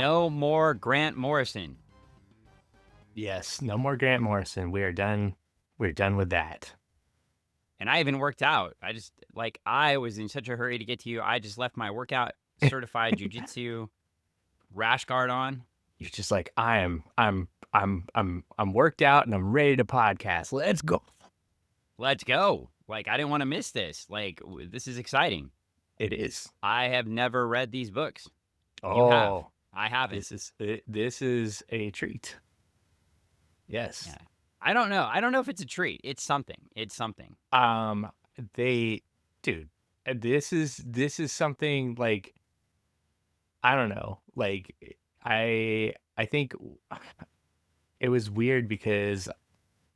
No more Grant Morrison. Yes, no more Grant Morrison. We are done. We're done with that. And I even worked out. I was in such a hurry to get to you. I just left my workout certified jiu-jitsu rash guard on. You're just like, I'm worked out and I'm ready to podcast. Let's go. Let's go. Like, I didn't want to miss this. Like, this is exciting. It is. I have never read these books. Oh, you have. I haven't. This is a treat. Yes. Yeah. I don't know. I don't know if it's a treat. It's something. It's something. Dude, this is something like, I don't know. Like, I think it was weird because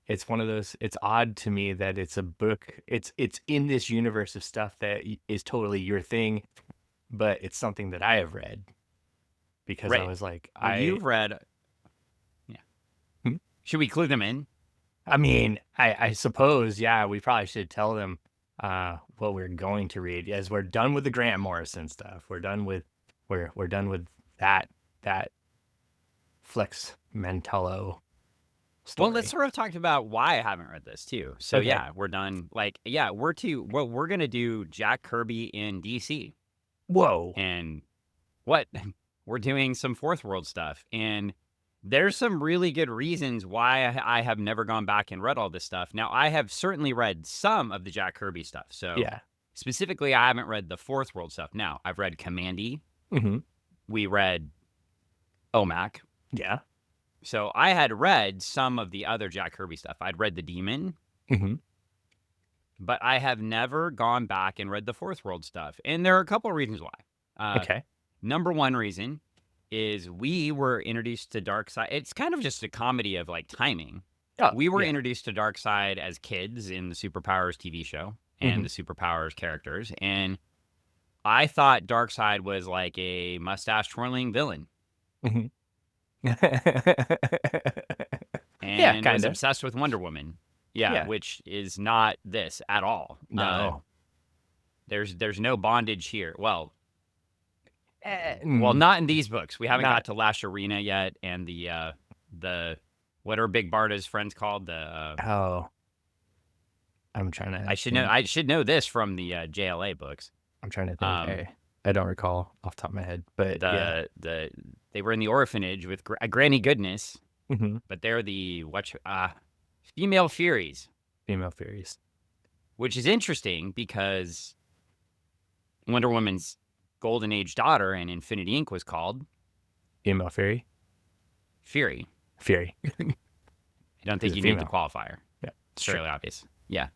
it's one of those, it's odd to me that it's a book, it's in this universe of stuff that is totally your thing, but it's something that I have read because Right. I was like, You've read. Yeah. Should we clue them in? I mean, I suppose, yeah, we probably should tell them what we're going to read as we're done with the Grant Morrison stuff. We're done with that Flex Mentello story. Well, let's sort of talk about why I haven't read this too. So Okay. yeah, we're done. Like, yeah, we're gonna do Jack Kirby in DC. Whoa. And what we're doing some Fourth World stuff, and there's some really good reasons why I have never gone back and read all this stuff. Now, I have certainly read some of the Jack Kirby stuff. So Yeah. specifically, I haven't read the Fourth World stuff. Now, I've read Commandy. Mm-hmm. We read OMAC. Yeah. So I had read some of the other Jack Kirby stuff. I'd read The Demon. Mm-hmm. But I have never gone back and read the Fourth World stuff. And there are a couple of reasons why. Okay. Number one reason is we were introduced to Darkseid. It's kind of just a comedy of like timing. Oh, we were yeah. introduced to Darkseid as kids in the Superpowers TV show and the Superpowers characters. And I thought Darkseid was like a mustache twirling villain. Mm-hmm. And was obsessed with Wonder Woman. Yeah. Which is not this at all. No. There's no bondage here. Well, not in these books. We haven't got to Lash Arena yet, and the what are Big Barda's friends called? I'm trying to. I should know this from the JLA books. I'm trying to think. I don't recall off the top of my head, but they were in the orphanage with Granny Goodness, but they're the female Furies. Female Furies, which is interesting because Wonder Woman's Golden Age daughter in Infinity Inc. was called Female Fury. Fury. I don't think you need the qualifier. Yeah, it's fairly obvious. Yeah.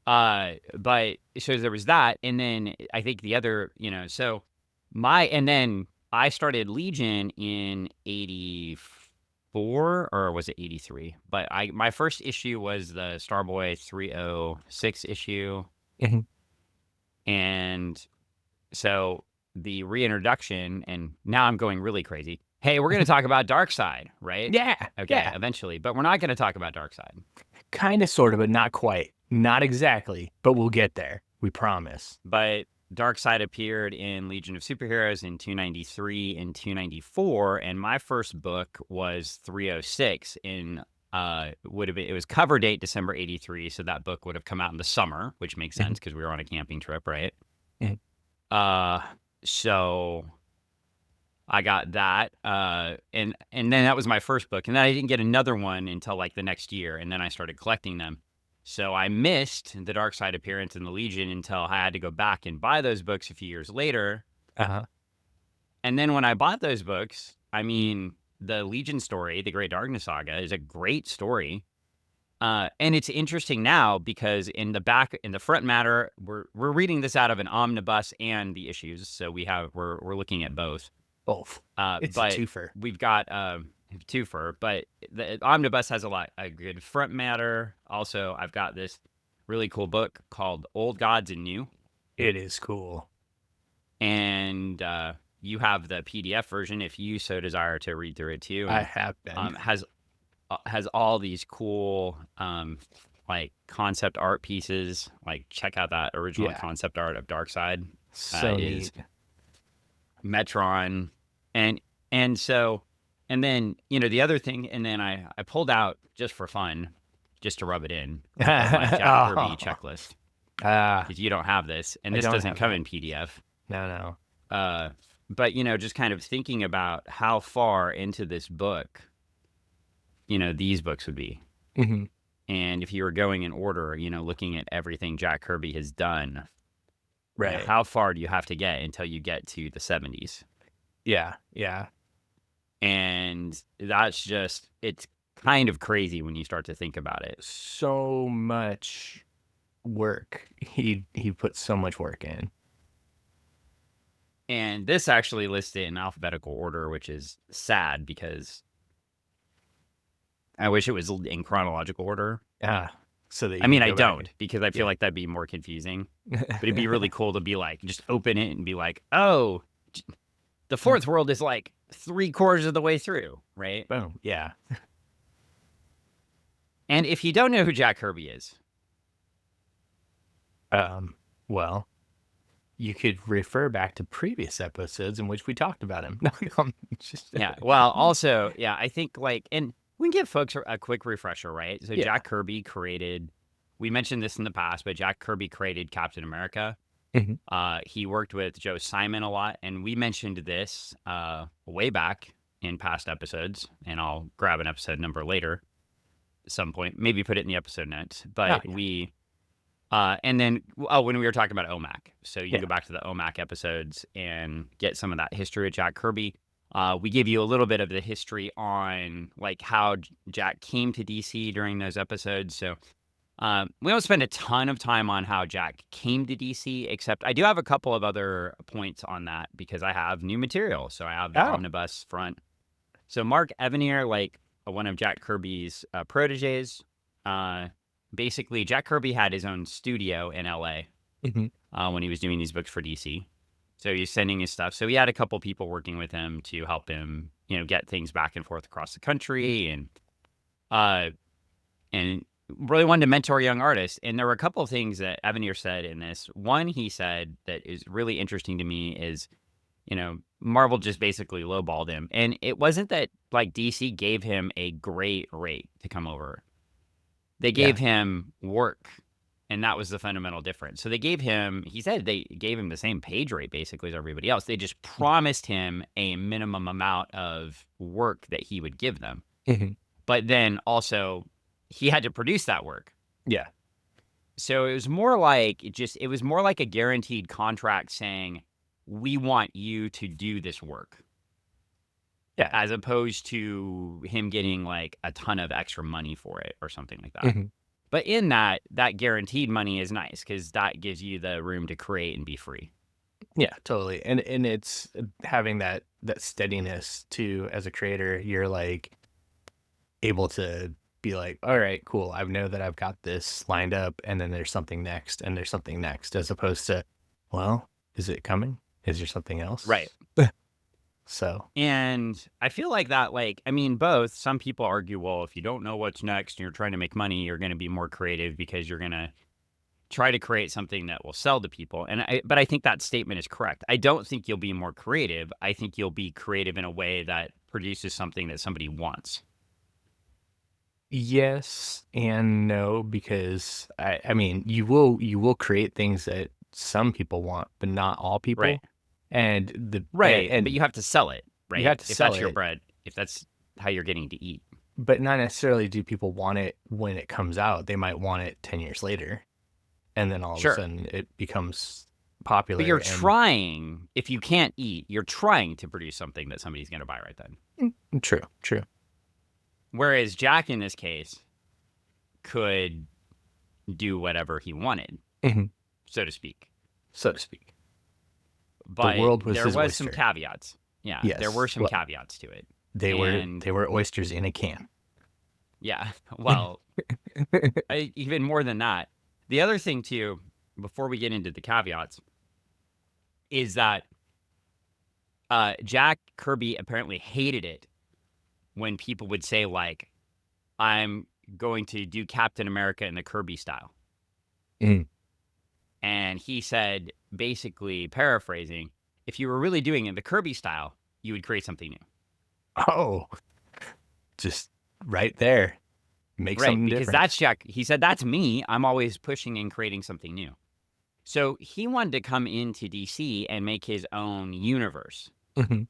But so there was that, and then I think the other, and then I started Legion in 84, or was it 83? But my first issue was the Starboy 306 issue. And so the reintroduction, and now I'm going really crazy. Hey, we're going to talk about Darkseid, right? Yeah. Okay, yeah. Eventually. But we're not going to talk about Darkseid. Kind of, sort of, but not quite. Not exactly, but we'll get there. We promise. But Darkseid appeared in Legion of Superheroes in 293 and 294, and my first book was 306 in it was cover date December 83, so that book would have come out in the summer, which makes sense because we were on a camping trip, right? So I got that, and then that was my first book, and then I didn't get another one until like the next year, and then I started collecting them. So I missed the Darkseid appearance in the Legion until I had to go back and buy those books a few years later. And then when I bought those books, I mean, the Legion story, the Great Darkness Saga, is a great story. And it's interesting now because in the front matter, we're reading this out of an omnibus and the issues. So we're looking at both. It's a twofer. We've got twofer, but the omnibus has a good front matter. Also, I've got this really cool book called Old Gods and New. It is cool. And you have the PDF version if you so desire to read through it too. And, I have been. Has all these cool like concept art pieces. Like check out that original concept art of Darkseid. So neat. Metron, and And so, and then, the other thing, and then I pulled out just for fun, just to rub it in, my Jack Kirby checklist. Because you don't have this, and I this don't doesn't have come that. in PDF. No. But, just kind of thinking about how far into this book, these books would be. Mhm. And if you were going in order, looking at everything Jack Kirby has done, Right. how far do you have to get until you get to the 70s? Yeah. And that's just, it's kind of crazy when you start to think about it. So much work. He put so much work in. And this actually lists it in alphabetical order, which is sad because I wish it was in chronological order. So that you I mean, can I go back don't, because I feel like that'd be more confusing. and- But it'd be really cool to be like, just open it and be like, oh, the fourth world is like 3/4 of the way through, right? Boom. Yeah. And if you don't know who Jack Kirby is, Well, you could refer back to previous episodes in which we talked about him. No, I'm just yeah. Well, also, yeah, I think and we can give folks a quick refresher, right? So Yeah. Jack Kirby created, we mentioned this in the past, but Jack Kirby created Captain America. Mhm. He worked with Joe Simon a lot, and we mentioned this way back in past episodes, and I'll grab an episode number later at some point, maybe put it in the episode notes. But yeah. and then, when we were talking about OMAC, so you can Yeah. go back to the OMAC episodes and get some of that history of Jack Kirby. We give you a little bit of the history on like how Jack came to DC during those episodes. So we don't spend a ton of time on how Jack came to DC, except I do have a couple of other points on that because I have new material. So I have the omnibus front. So Mark Evanier, like one of Jack Kirby's proteges, basically Jack Kirby had his own studio in LA when he was doing these books for DC. So he's sending his stuff. So he had a couple people working with him to help him, get things back and forth across the country, and really wanted to mentor young artists. And there were a couple of things that Evanier said in this. One, he said that is really interesting to me is, Marvel just basically lowballed him. And it wasn't that like DC gave him a great rate to come over. They gave him work, and that was the fundamental difference. So he said they gave him the same page rate basically as everybody else. They just promised him a minimum amount of work that he would give them. But then also he had to produce that work. Yeah. So it was more like a guaranteed contract saying, we want you to do this work. Yeah. As opposed to him getting like a ton of extra money for it or something like that. But in that guaranteed money is nice because that gives you the room to create and be free. Yeah, totally. And it's having that steadiness too as a creator. You're like able to be like, all right, cool. I know that I've got this lined up, and then there's something next, and there's something next, as opposed to, well, is it coming? Is there something else? Right. So. And I feel like that, both. Some people argue, well, if you don't know what's next and you're trying to make money, you're going to be more creative because you're going to try to create something that will sell to people. But I think that statement is correct. I don't think you'll be more creative. I think you'll be creative in a way that produces something that somebody wants. Yes and no, because I mean, you will create things that some people want, but not all people. Right. And but you have to sell it, right? You have to sell if that's your it. bread, if that's how you're getting to eat. But not necessarily do people want it when it comes out. They might want it 10 years later, and then all of a sudden it becomes popular. But you're trying, if you can't eat, you're trying to produce something that somebody's going to buy right then. True. Whereas Jack, in this case, could do whatever he wanted, so to speak. But the world was there his was oyster. some caveats. Yeah, yes. There were some caveats to it. They were oysters in a can. Yeah, well, even more than that. The other thing, too, before we get into the caveats, is that Jack Kirby apparently hated it when people would say, like, I'm going to do Captain America in the Kirby style. And he said, basically paraphrasing, if you were really doing it in the Kirby style, you would create something new. Oh, just right there. Make Right, something because different. that's Jack. He said, "That's me. I'm always pushing and creating something new." So he wanted to come into DC and make his own universe. Mhm.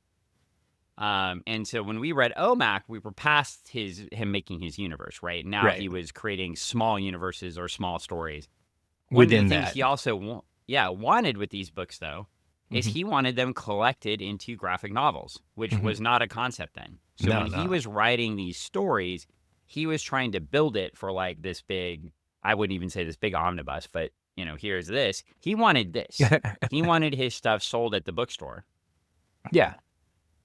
And so when we read OMAC, we were past him making his universe. Right now, Right. he was creating small universes or small stories. One of the Within things that. he also wanted with these books, though, is Mhm. he wanted them collected into graphic novels, which Mhm. was not a concept then. So when No, he no. was writing these stories, he was trying to build it for like this big, I wouldn't even say this big omnibus, but here's this. He wanted this. He wanted his stuff sold at the bookstore, Yeah.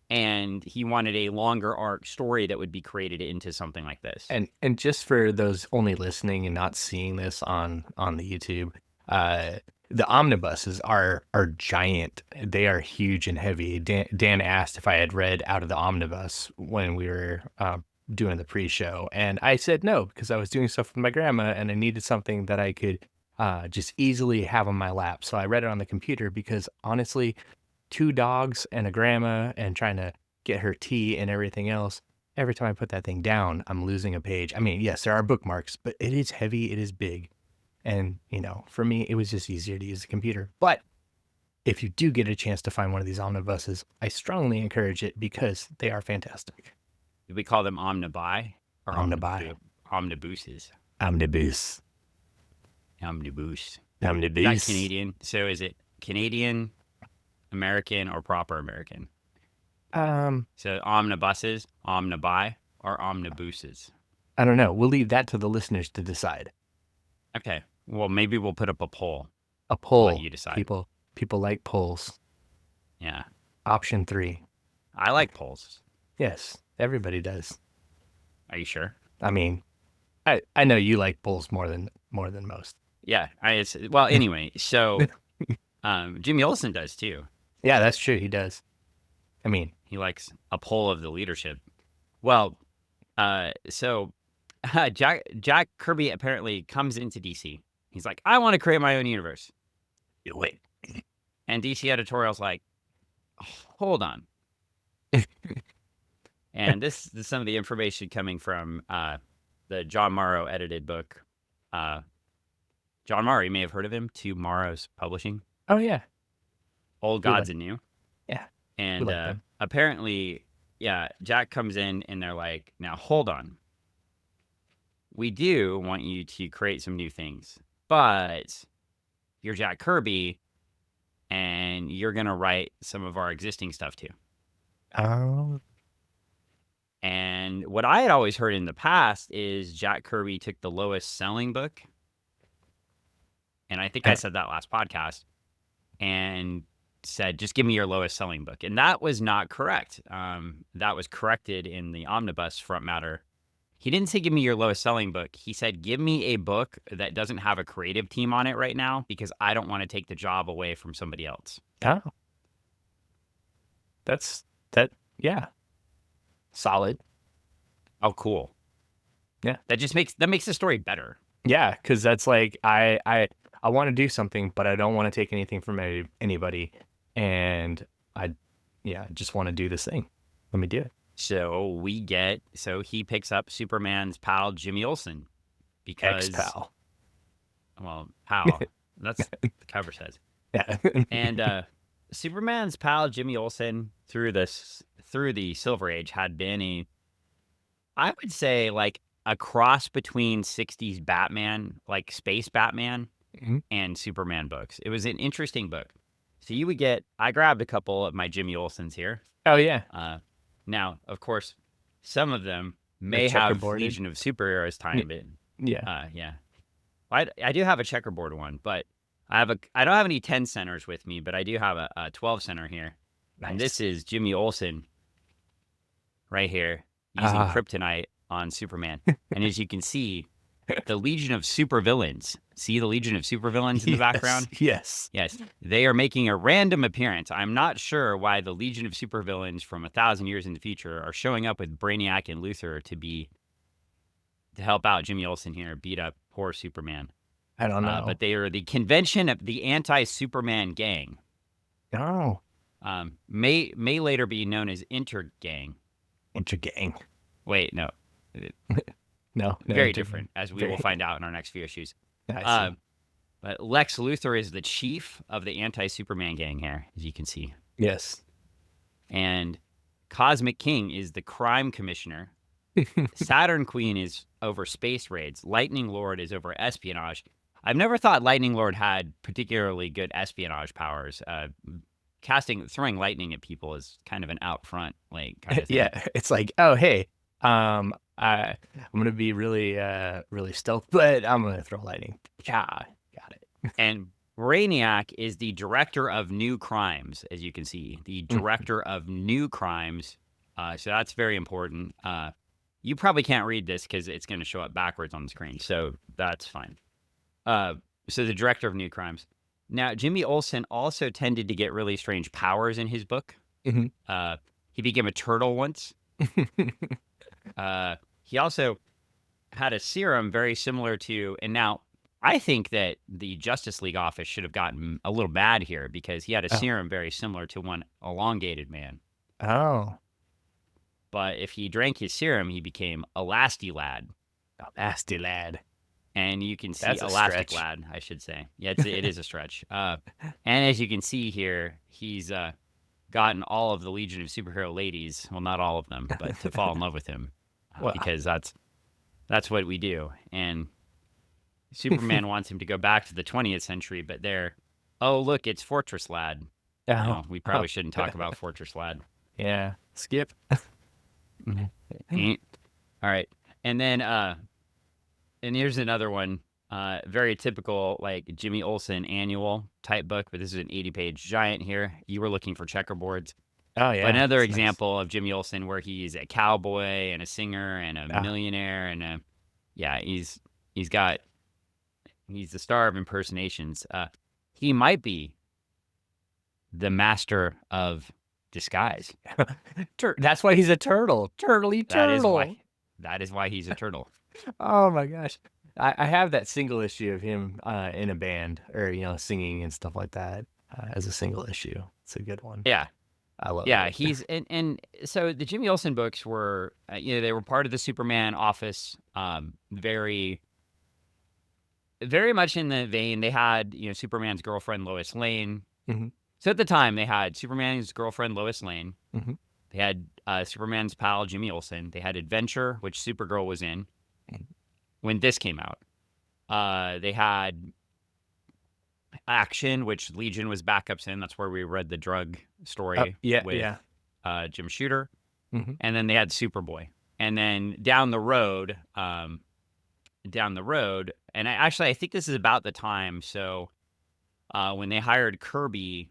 and he wanted a longer arc story that would be created into something like this. And just for those only listening and not seeing this on the YouTube, uh, the omnibuses are giant. They are huge and heavy. Dan asked if I had read Out of the Omnibus when we were doing the pre-show, and I said no because I was doing stuff with my grandma and I needed something that I could just easily have on my lap. So I read it on the computer because honestly, two dogs and a grandma and trying to get her tea and everything else. Every time I put that thing down, I'm losing a page. I mean, yes, there are bookmarks, but it is heavy, it is big. And, for me, it was just easier to use the computer. But if you do get a chance to find one of these omnibuses, I strongly encourage it because they are fantastic. Do we call them omnibuy or Omnibuy. omnibuses? Omnibus. Omnibus. Is that Omnibus. Canadian? So is it Canadian, American, or proper American? Um, So omnibuses, omnibuy, or omnibuses? I don't know. We'll leave that to the listeners to decide. Okay. Well, maybe we'll put up a poll. A I'll let poll. you decide. People like polls. Yeah. Option 3. I like polls. Yes, everybody does. Are you sure? I mean, I know you like polls more than most. Yeah. Well, anyway, so Jimmy Olsen does too. Yeah, that's true. He does. I mean, He likes a poll of the leadership. Well, so Jack Kirby apparently comes into DC. He's like, I want to create my own universe. wait. And DC editorial's like, hold on. And this is some of the information coming from the John Morrow edited book. John Morrow, you may have heard of him, To Morrow's Publishing. Oh yeah, Old we Gods like. and New. Yeah, we And like them. apparently, yeah, Jack comes in and they're like, now hold on. We do want you to create some new things, but you're Jack Kirby and you're going to write some of our existing stuff too. Oh, And what I had always heard in the past is Jack Kirby took the lowest selling book. And I think I said that last podcast and said, just give me your lowest selling book. And that was not correct. That was corrected in the omnibus front matter. He didn't say, give me your lowest selling book. He said, give me a book that doesn't have a creative team on it right now because I don't want to take the job away from somebody else. oh, that's that. Yeah, solid. Oh, cool. Yeah. That makes the story better. Yeah, because that's like I want to do something, but I don't want to take anything from anybody, and I just want to do this thing. Let me do it. So he picks up Superman's pal, Jimmy Olsen, because, Ex-pal. well, pal, that's what the cover says. Yeah. And Superman's pal, Jimmy Olsen, through the Silver Age had been I would say like a cross between 60s Batman, like Space Batman, Mhm. and Superman books. It was an interesting book. So I grabbed a couple of my Jimmy Olsens here. Oh yeah. Now, of course, some of them They're may have checkerboarded. Legion of Superheroes time in. Yeah. Yeah. I do have a checkerboard one, but I don't have any 10 centers with me, but I do have a 12 center here. Nice. And this is Jimmy Olsen right here using kryptonite on Superman. And as you can see, the Legion of Supervillains. See the Legion of Supervillains in the background? Yes. Yes. They are making a random appearance. I'm not sure why the Legion of Supervillains from 1,000 years in the future are showing up with Brainiac and Luthor to help out Jimmy Olsen here, beat up poor Superman. I don't know. But they are the convention of the anti-Superman gang. No. May later be known as Intergang. Gang. Wait, no. It- No, Very Inter Gang. different, as we will Very. find out in our next few issues. I Uh, see. but Lex Luthor is the chief of the anti-Superman gang here, as you can see. Yes. And Cosmic King is the crime commissioner. Saturn Queen is over space raids. Lightning Lord is over espionage. I've never thought Lightning Lord had particularly good espionage powers. Throwing lightning at people is kind of an out front, like, kind of thing. Yeah, it's like, oh hey, I'm gonna be really really stealth, but I'm gonna throw lightning. Yeah, got it. And Brainiac is the director of new crimes, as you can see. The director of new crimes. So that's very important. You probably can't read this because it's going to show up backwards on the screen, so that's fine. So the director of new crimes. Now, Jimmy Olsen also tended to get really strange powers in his book. Mhm. He became a turtle once. He also had a serum very similar to, and now I think that the Justice League office should have gotten a little bad here because he had a Oh. serum very similar to one elongated man. Oh, But if he drank his serum, he became Elastilad. nasty lad. And you can see That's a Elastic stretch. Lad, I should say. Yeah, it is a stretch. And as you can see here, he's gotten all of the Legion of Superhero ladies, well, not all of them, but to fall in love with him Well, because that's what we do. And Superman wants him to go back to the 20th century, but oh, look, it's Fortress Lad. No, we probably shouldn't talk about Fortress Lad. Yeah, skip. All right. And then, and here's another one, very typical, like Jimmy Olsen annual type book, but this is an 80-page giant here. You were looking for checkerboards. Oh yeah. But another that's example of Jimmy Olsen where he's a cowboy and a singer and a Ah. millionaire and he's the star of impersonations. He might be the master of disguise. Nice. That's why he's a turtle. Turtley turtle. That is why he's a turtle. Oh my gosh. I have that single issue of him in a band or singing and stuff like that as a single issue. It's a good one. Yeah. I love Yeah, it. he's and so the Jimmy Olsen books were they were part of the Superman office, very very much in the vein. They had Superman's girlfriend Lois Lane. Mhm. So at the time they had Superman's girlfriend Lois Lane. Mhm. They had Superman's pal Jimmy Olsen. They had Adventure, which Supergirl was in when this came out. They had Action, which Legion was backups in. That's where we read the drug story with Jim Shooter. Mhm. And then they had Superboy. And then down the road, and I think this is about the time. So when they hired Kirby,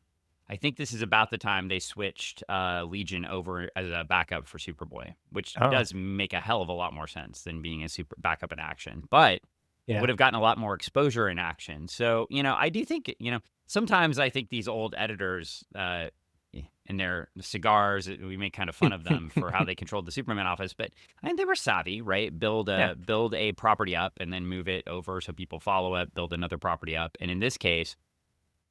I think this is about the time they switched Legion over as a backup for Superboy, which does make a hell of a lot more sense than being a super backup in Action. But Yeah. would have gotten a lot more exposure in Action. So, I do think, sometimes I think these old editors in their cigars, we make kind of fun of them for how they controlled the Superman office, but they were savvy, right? Build a property up and then move it over so people follow it, build another property up. And in this case,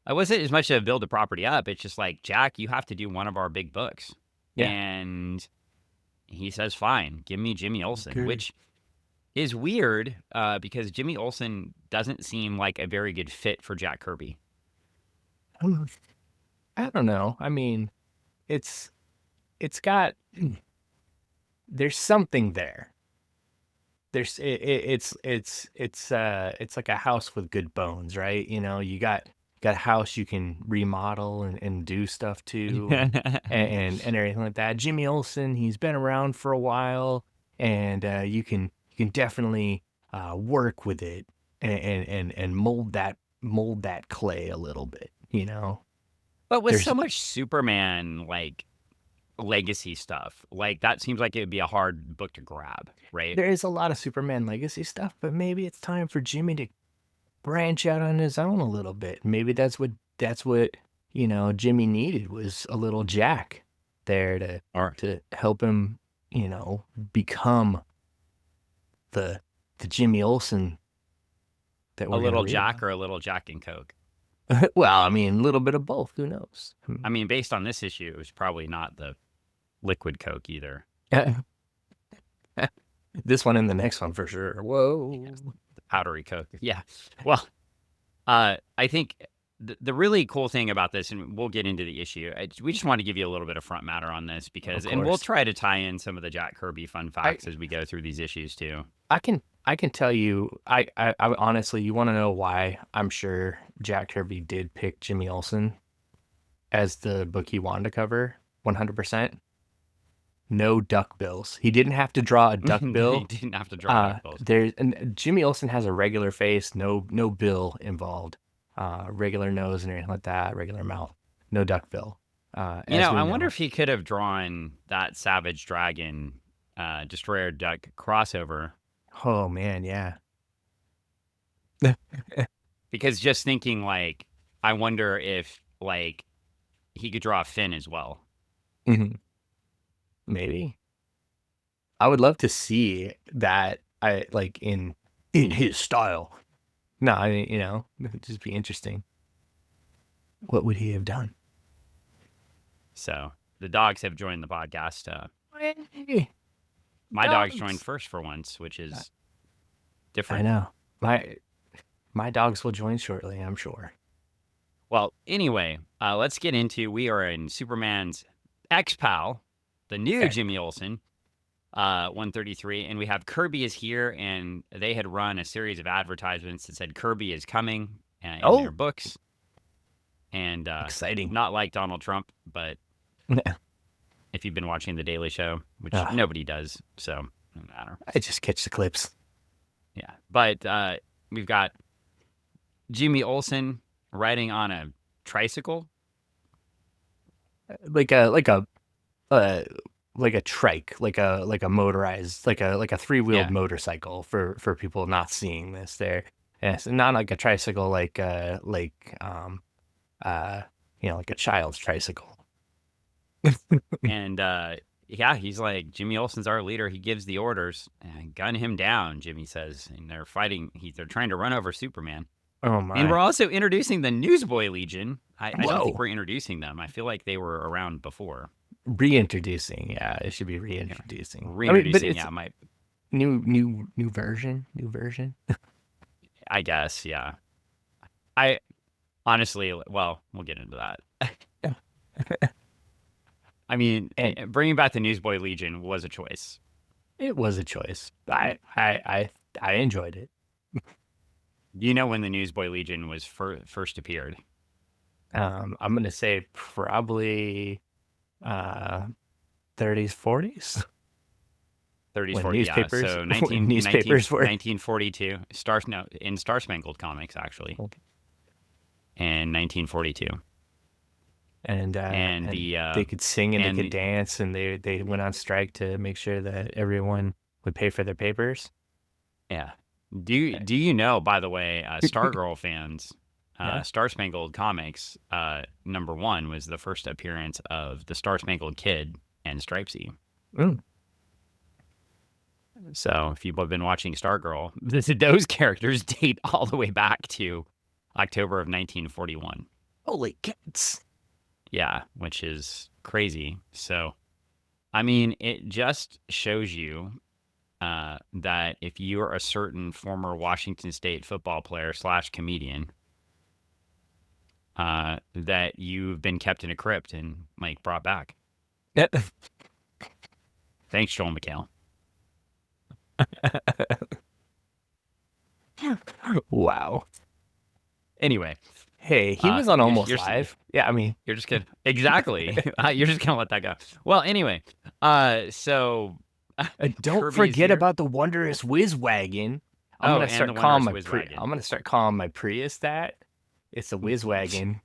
I wasn't as much of build a property up. It's just like, Jack, you have to do one of our big books. Yeah. And he says, fine, give me Jimmy Olsen, Okay. which is weird because Jimmy Olsen doesn't seem like a very good fit for Jack Kirby. I don't know. I mean, it's got there's something there. It's like a house with good bones, right? You got a house you can remodel and do stuff to and everything like that. Jimmy Olsen, he's been around for a while, and you can definitely work with it and mold that clay a little bit, But with There's so much Superman like legacy stuff, like that seems like it would be a hard book to grab, right? there is a lot of Superman legacy stuff, but maybe it's time for Jimmy to branch out on his own a little bit. Maybe that's what Jimmy needed was a little Jack there to help him, become the Jimmy Olsen that A we're little gonna read Jack or a little Jack and Coke. about. Well, I mean, a little bit of both. Who knows? I mean, based on this issue, it was probably not the liquid Coke either. This one and the next one for sure. Whoa. Yeah, the powdery coke. Yeah. Well, I think the really cool thing about this, and we'll get into the issue, we just want to give you a little bit of front matter on this Of and we'll course. try to tie in some of the Jack Kirby fun I facts as we go through these issues too. I can tell you I honestly, you want to know why I'm sure Jack Kirby did pick Jimmy Olsen as the book he wanted to cover 100%. No duck bills. He didn't have to draw a duck He bill. didn't have to draw duck bills. Jimmy Olsen has a regular face, no bill involved. Regular nose and everything like that, regular mouth, no duck bill. I wonder if he could have drawn that Savage Dragon Destroyer Duck crossover. Oh man, yeah. Because just thinking, like, I wonder if, like, he could draw a fin as well. Mm-hmm. Maybe. I would love to see that. I like in his style. No, I mean, it would just be interesting. What would he have done? So the dogs have joined the podcast. Hey, My dogs dogs. joined first for once, which is I different. know. My dogs will join shortly, I'm sure. Well, anyway, let's get into. We are in Superman's ex-pal, the new Okay. Jimmy Olsen, 133, and we have Kirby is here, and they had run a series of advertisements that said Kirby is coming in their books, and Exciting. not like Donald Trump, but if you've been watching The Daily Show, which nobody does, so it doesn't matter. I just catch the clips. Yeah, but we've got Jimmy Olsen riding on a tricycle, like a trike, like a motorized, like a three-wheeled motorcycle for people not seeing this there. Yes, not like a tricycle, like like a child's tricycle. and he's like, Jimmy Olsen's our leader. He gives the orders. Gun him down, Jimmy says, and they're fighting. They're trying to run over Superman. Oh my! And we're also introducing the Newsboy Legion. I don't think Whoa. we're introducing them. I feel like they were around before. Reintroducing, yeah, it should be reintroducing. Reintroducing, but yeah, it's new version. I guess, yeah. I honestly, well, we'll get into that. I mean, bringing back the Newsboy Legion was a choice. It was a choice. I enjoyed it. You know when the Newsboy Legion was first appeared? I'm gonna say probably 30s, 40s. 30s, When 40s, newspapers, yeah. So when newspapers were 1942. In Star Spangled Comics, actually. Okay. And 1942. And they could sing and they could dance, and they went on strike to make sure that everyone would pay for their papers. Yeah. Do you know, by the way, Stargirl fans, Star Spangled Comics #1 was the first appearance of the Star Spangled Kid and Stripesy. Mm. So if you've been watching Stargirl, those characters date all the way back to October of 1941. Holy cats! Yeah, which is crazy. So, I mean, it just shows you that if you're a certain former Washington State football player / comedian, that you've been kept in a crypt and like brought back. Thanks, Joel McHale. Wow. Anyway. Hey, he was on Almost you're Live. Yeah, I mean, you're just kidding. Exactly. You're just gonna let that go. Well, anyway, so don't Kirby's forget here. about the wondrous Whiz Wagon. I'm gonna start calling my Prius that. It's a Whiz Wagon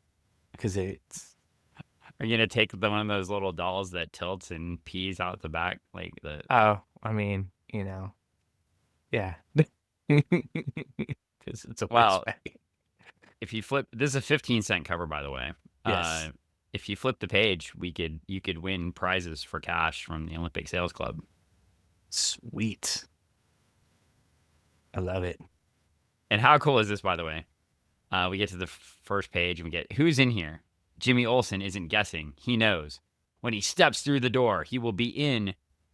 because it's. Are you gonna take one of those little dolls that tilts and pees out the back, like the? Oh, I mean, yeah. It's a Whiz Wagon. If you flip, this is a 15-cent cover, by the way. Yes. If you flip the page, you could win prizes for cash from the Olympic Sales Club. Sweet. I love it. And how cool is this, by the way? We get to the first page and we get, who's in here? Jimmy Olsen isn't guessing. He knows. When he steps through the door, he will be in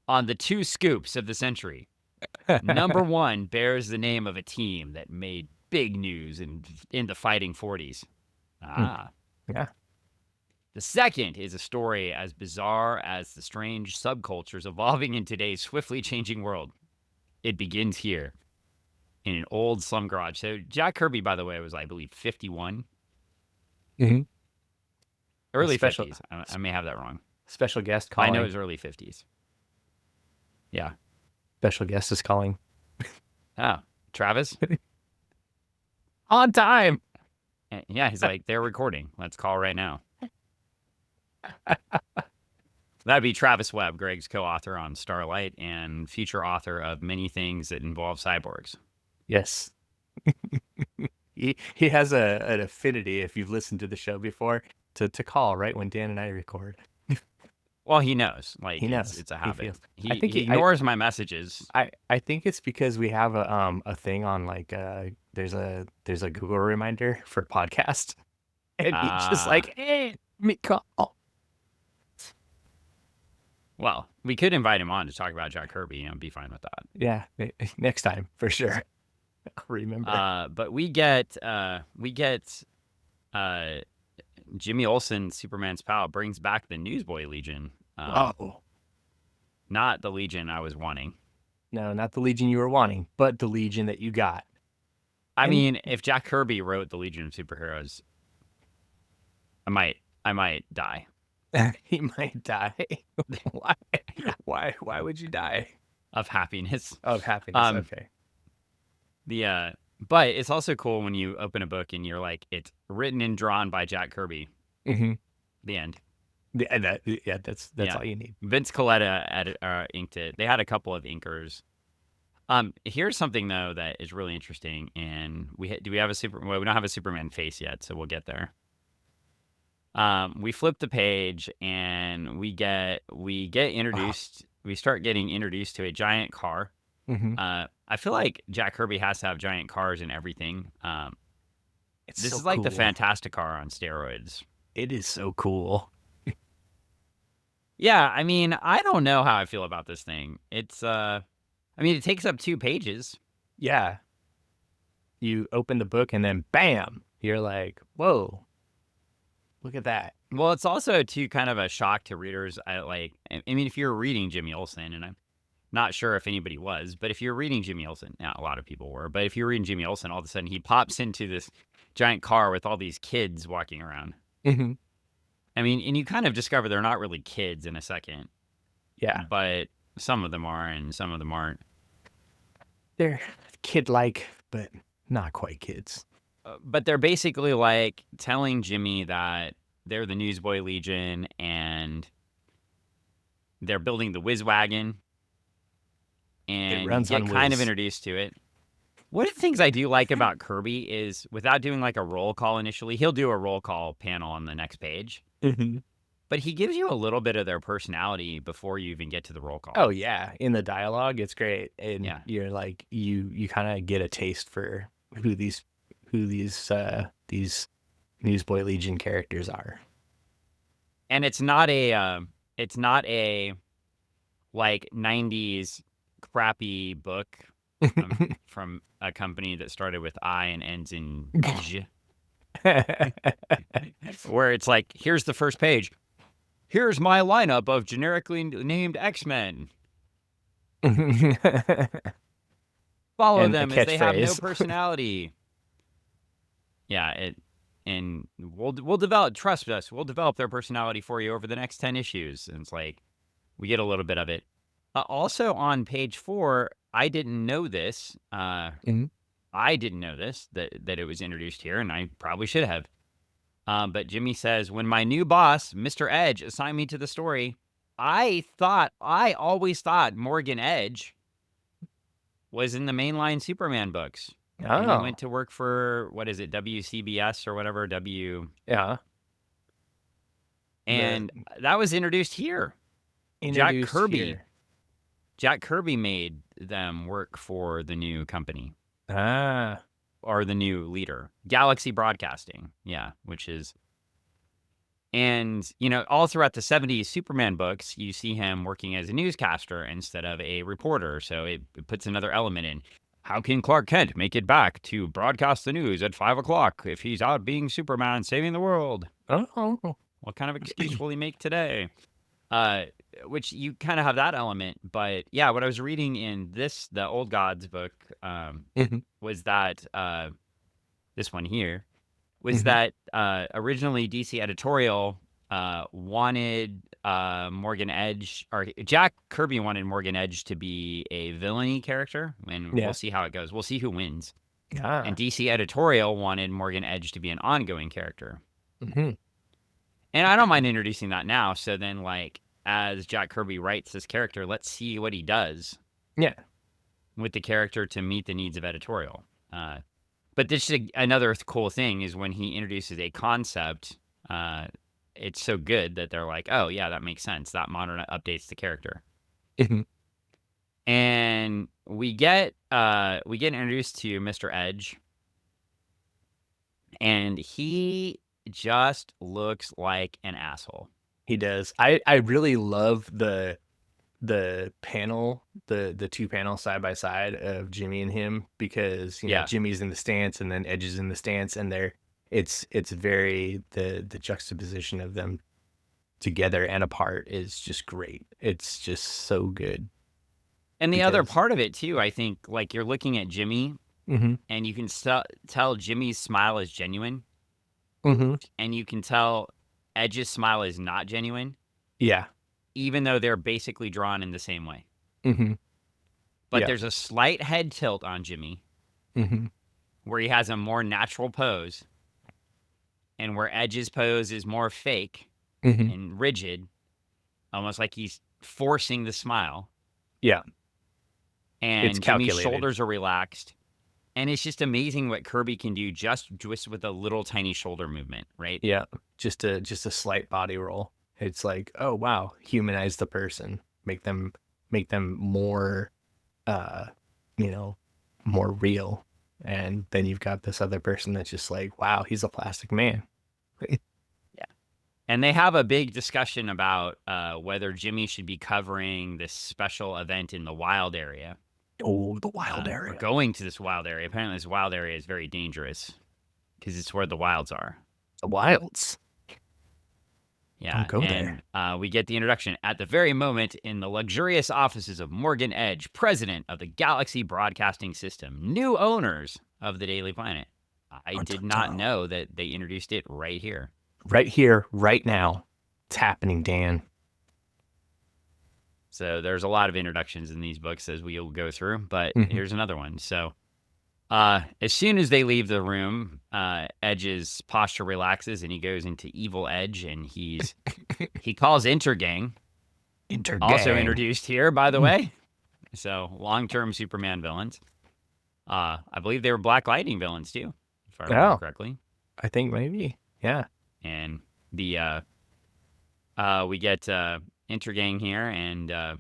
On the 2 scoops of the century, number 1 bears the name of a team that made big news in the Fighting 40s. Ah. Yeah. The second is a story as bizarre as the strange subcultures evolving in today's swiftly changing world. It begins here, in an old slum garage. So Jack Kirby, by the way, was, I believe, 51. Mm-hmm. Early Special- 50s. I may have that wrong. Special guest I calling. know it was early 50s. Yeah. Special guest is calling. Oh, Travis? On time. Yeah, he's like, they're recording. Let's call right now. That'd be Travis Webb, Greg's co-author on Starlight and future author of many things that involve cyborgs. Yes. he has an affinity, if you've listened to the show before, to call right when Dan and I record. Well, he knows. Like, He knows. It's a He habit. feels- He, I think he ignores my messages. I think it's because we have a thing on, like, there's a Google reminder for podcast, and he's just like, hey, me call. Well, we could invite him on to talk about Jack Kirby. I'd be fine with that. Yeah, next time for sure. Remember. But we get Jimmy Olsen, Superman's pal, brings back the Newsboy Legion. Oh. Not the Legion I was wanting. No, not the Legion you were wanting, but the Legion that you got. I mean, if Jack Kirby wrote the Legion of Superheroes, I might die. He might die. Why? Why would you die? Of happiness. Of happiness. Okay. But it's also cool when you open a book and you're like, it's written and drawn by Jack Kirby. Mm-hmm. The end. That's all you need. Vince Colletta inked it. They had a couple of inkers. Here's something though that is really interesting, and we have we don't have a Superman face yet, so we'll get there. We flip the page and we get introduced. We start getting introduced to a giant car. Mm-hmm. I feel like Jack Kirby has to have giant cars and everything. This is like cool. the Fantastic Car on steroids. It is so cool. Yeah, I mean, I don't know how I feel about this thing. It's I mean, it takes up 2 pages. Yeah. You open the book and then bam, you're like, whoa, look at that. Well, it's also too kind of a shock to readers. I mean, if you're reading Jimmy Olsen, and I'm not sure if anybody was, but if you're reading Jimmy Olsen, now a lot of people were, but if you're reading Jimmy Olsen, all of a sudden he pops into this giant car with all these kids walking around. Mm-hmm. I mean, and you kind of discover they're not really kids in a second. Yeah. But some of them are and some of them aren't. They're kid-like, but not quite kids. But they're basically like telling Jimmy that they're the Newsboy Legion and they're building the Whiz Wagon. And you get kind of introduced to it. One of the things I do like about Kirby is, without doing like a roll call initially, he'll do a roll call panel on the next page. Mm-hmm. But he gives you a little bit of their personality before you even get to the roll call. Oh yeah, in the dialogue, it's great, and Yeah. you're like, you kind of get a taste for who these Newsboy Legion characters are. And it's not a like 90s crappy book from a company that started with I and ends in J. Where it's like, here's the first page. Here's my lineup of generically named X-Men. Follow And them a as they have no catchphrase. personality. Yeah, and we'll develop. Trust us, we'll develop their personality for you over the next 10 issues. And it's like, we get a little bit of it. Also on page 4, I didn't know this. I didn't know this, that it was introduced here, and I probably should have. But Jimmy says, when my new boss, Mr. Edge, assigned me to the story, I always thought Morgan Edge was in the mainline Superman books. And he went to work for, what is it, WCBS or whatever, Yeah. And that was introduced here. Introduced here. Jack Kirby made them work for the new company. Ah. Or the new leader. Galaxy Broadcasting. Yeah, which is And, all throughout the 70s Superman books, you see him working as a newscaster instead of a reporter. So it puts another element in. How can Clark Kent make it back to broadcast the news at 5 o'clock if he's out being Superman saving the world? Oh. What kind of excuse will he make today? Which you kind of have that element. But yeah, what I was reading in the Old Gods book Mhm, was that this one here was mhm. that originally DC editorial wanted Morgan Edge, or Jack Kirby wanted Morgan Edge to be a villainy character, and we'll Yeah. see how it goes. We'll see who wins. And Ah. DC editorial wanted Morgan Edge to be an ongoing character. Mhm. And I don't mind introducing that now. So then, like, as Jack Kirby writes this character, let's see what he does Yeah. with the character to meet the needs of editorial. But this is another cool thing is when he introduces a concept, it's so good that they're like, oh, yeah, that makes sense. That modern updates the character. Mhm. And we get introduced to Mr. Edge, and he just looks like an asshole. He does. I really love the panel, the two panels side by side of Jimmy and him, because Yeah. Jimmy's in the stance and then Edge is in the stance, and it's very, the juxtaposition of them together and apart is just great. It's just so good And the other because part of it too, I think, like, you're looking at Jimmy mhm, and you can tell Jimmy's smile is genuine, mhm, and you can tell Edge's smile is not genuine, yeah, even though they're basically drawn in the same way. mhm, But yeah, there's a slight head tilt on Jimmy mhm, where he has a more natural pose, and where Edge's pose is more fake mhm, and rigid, almost like he's forcing the smile. yeah, it's And Jimmy's calculated. shoulders are relaxed. And it's just amazing what Kirby can do just with a little tiny shoulder movement, right? Yeah, just a slight body roll. It's like, oh wow, humanize the person, make them more, uh, you know, more real. And then you've got this other person that's just like, wow, he's a plastic man. Yeah. And they have a big discussion about whether Jimmy should be covering this special event in the wild area. Oh, the wild Or area, going to this wild area. Apparently, this wild area is very dangerous because it's where the wilds are. the wilds. Yeah, Don't go and there. we get the introduction at the very moment in the luxurious offices of Morgan Edge, president of the Galaxy Broadcasting System, new owners of the Daily Planet. I did not know that they introduced it right here. Right here, right now, it's happening, Dan. So there's a lot of introductions in these books as we'll go through, but Mhm. here's another one. So as soon as they leave the room, Edge's posture relaxes and he goes into Evil Edge, and he calls Intergang, also Intergang. introduced here, by the Mm. way. So long-term Superman villains. I believe they were Black Lightning villains too, if I remember Oh, correctly. I think maybe. Yeah. And the we get Intergang here, and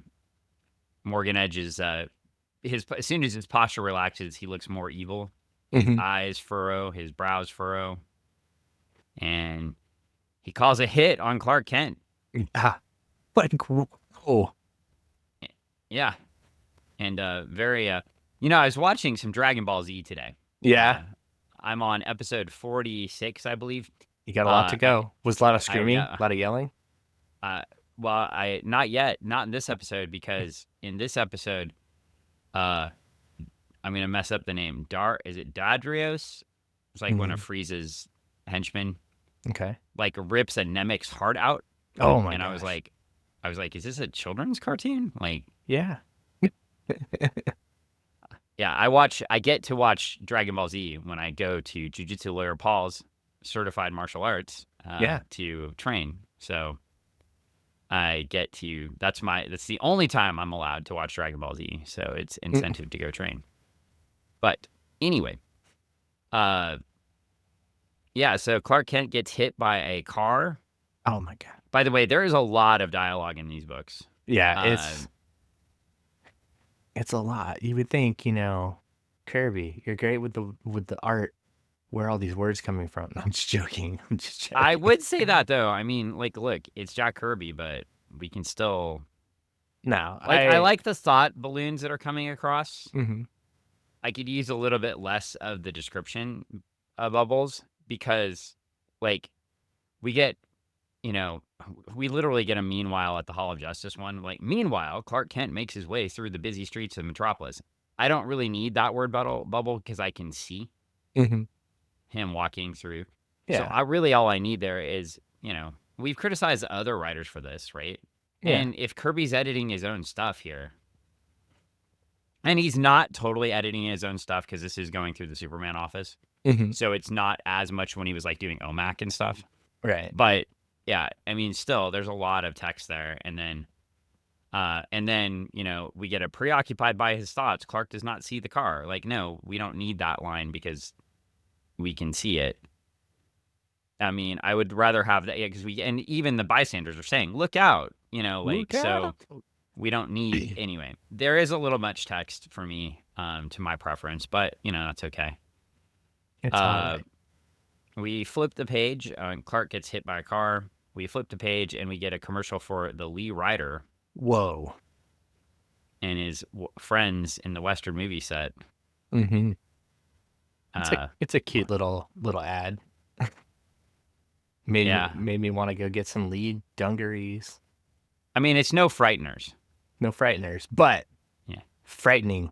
Morgan Edge's as soon as his posture relaxes, he looks more evil. His Mhm. eyes furrow, his brows furrow, and he calls a hit on Clark Kent. Ah, like, oh, Yeah, and very I was watching some Dragon Ball Z today. yeah. I'm on episode 46, I believe. You got a lot to go. Was a lot of I screaming, yeah. a lot of yelling. Well, I not yet, not in this episode, because in this episode, uh, I'm gonna mess up the name. Is it Dadrios? It's like one of Mhm. Frieza's henchmen, Okay. like rips a Nemec's heart out, Oh my and gosh. I was like, is this a children's cartoon? Like, Yeah. yeah, I get to watch Dragon Ball Z when I go to Jujutsu Lawyer Paul's certified martial arts Yeah. to train. So I get to that's the only time I'm allowed to watch Dragon Ball Z. So it's Mm. incentive to go train. But anyway, uh yeah, so Clark Kent gets hit by a car. Oh my god. By the way, there is a lot of dialogue in these books. Yeah, Uh it's a lot. You would think, Kirby, you're great with the art, where are all these words coming from? I'm just joking. I'm just I joking. would say that though. I mean, like, look, it's Jack Kirby, but we can still No, I like the thought balloons that are coming across. Mhm. I could use a little bit less of the description bubbles because, like, we get, you know, we literally get a meanwhile at the Hall of Justice one. Like, meanwhile, Clark Kent makes his way through the busy streets of Metropolis. I don't really need that word bubble because I can see Mhm. him walking through. So Yeah. all I need there is, we've criticized other writers for this, right? Yeah. And if Kirby's editing his own stuff here, and he's not totally editing his own stuff because this is going through the Superman office. Mhm. So it's not as much when he was like doing OMAC and stuff. Right. But yeah, I mean, still, there's a lot of text there. And then, we get a preoccupied by his thoughts. Clark does not see the car. Like, no, we don't need that line because we can see it. I mean, I would rather have that. Yeah, because and even the bystanders are saying, look out, Look so out. we don't need, anyway, there is a little much text for me, to my preference, but that's okay. It's all right. We flip the page. Clark gets hit by a car. We flip the page and we get a commercial for the Lee Rider Whoa. and his friends in the Western movie set. Mhm. Uh, It's a cute little ad. Made yeah. me want to go get some lead dungarees. I mean, it's no frighteners. No frighteners, but Yeah. frightening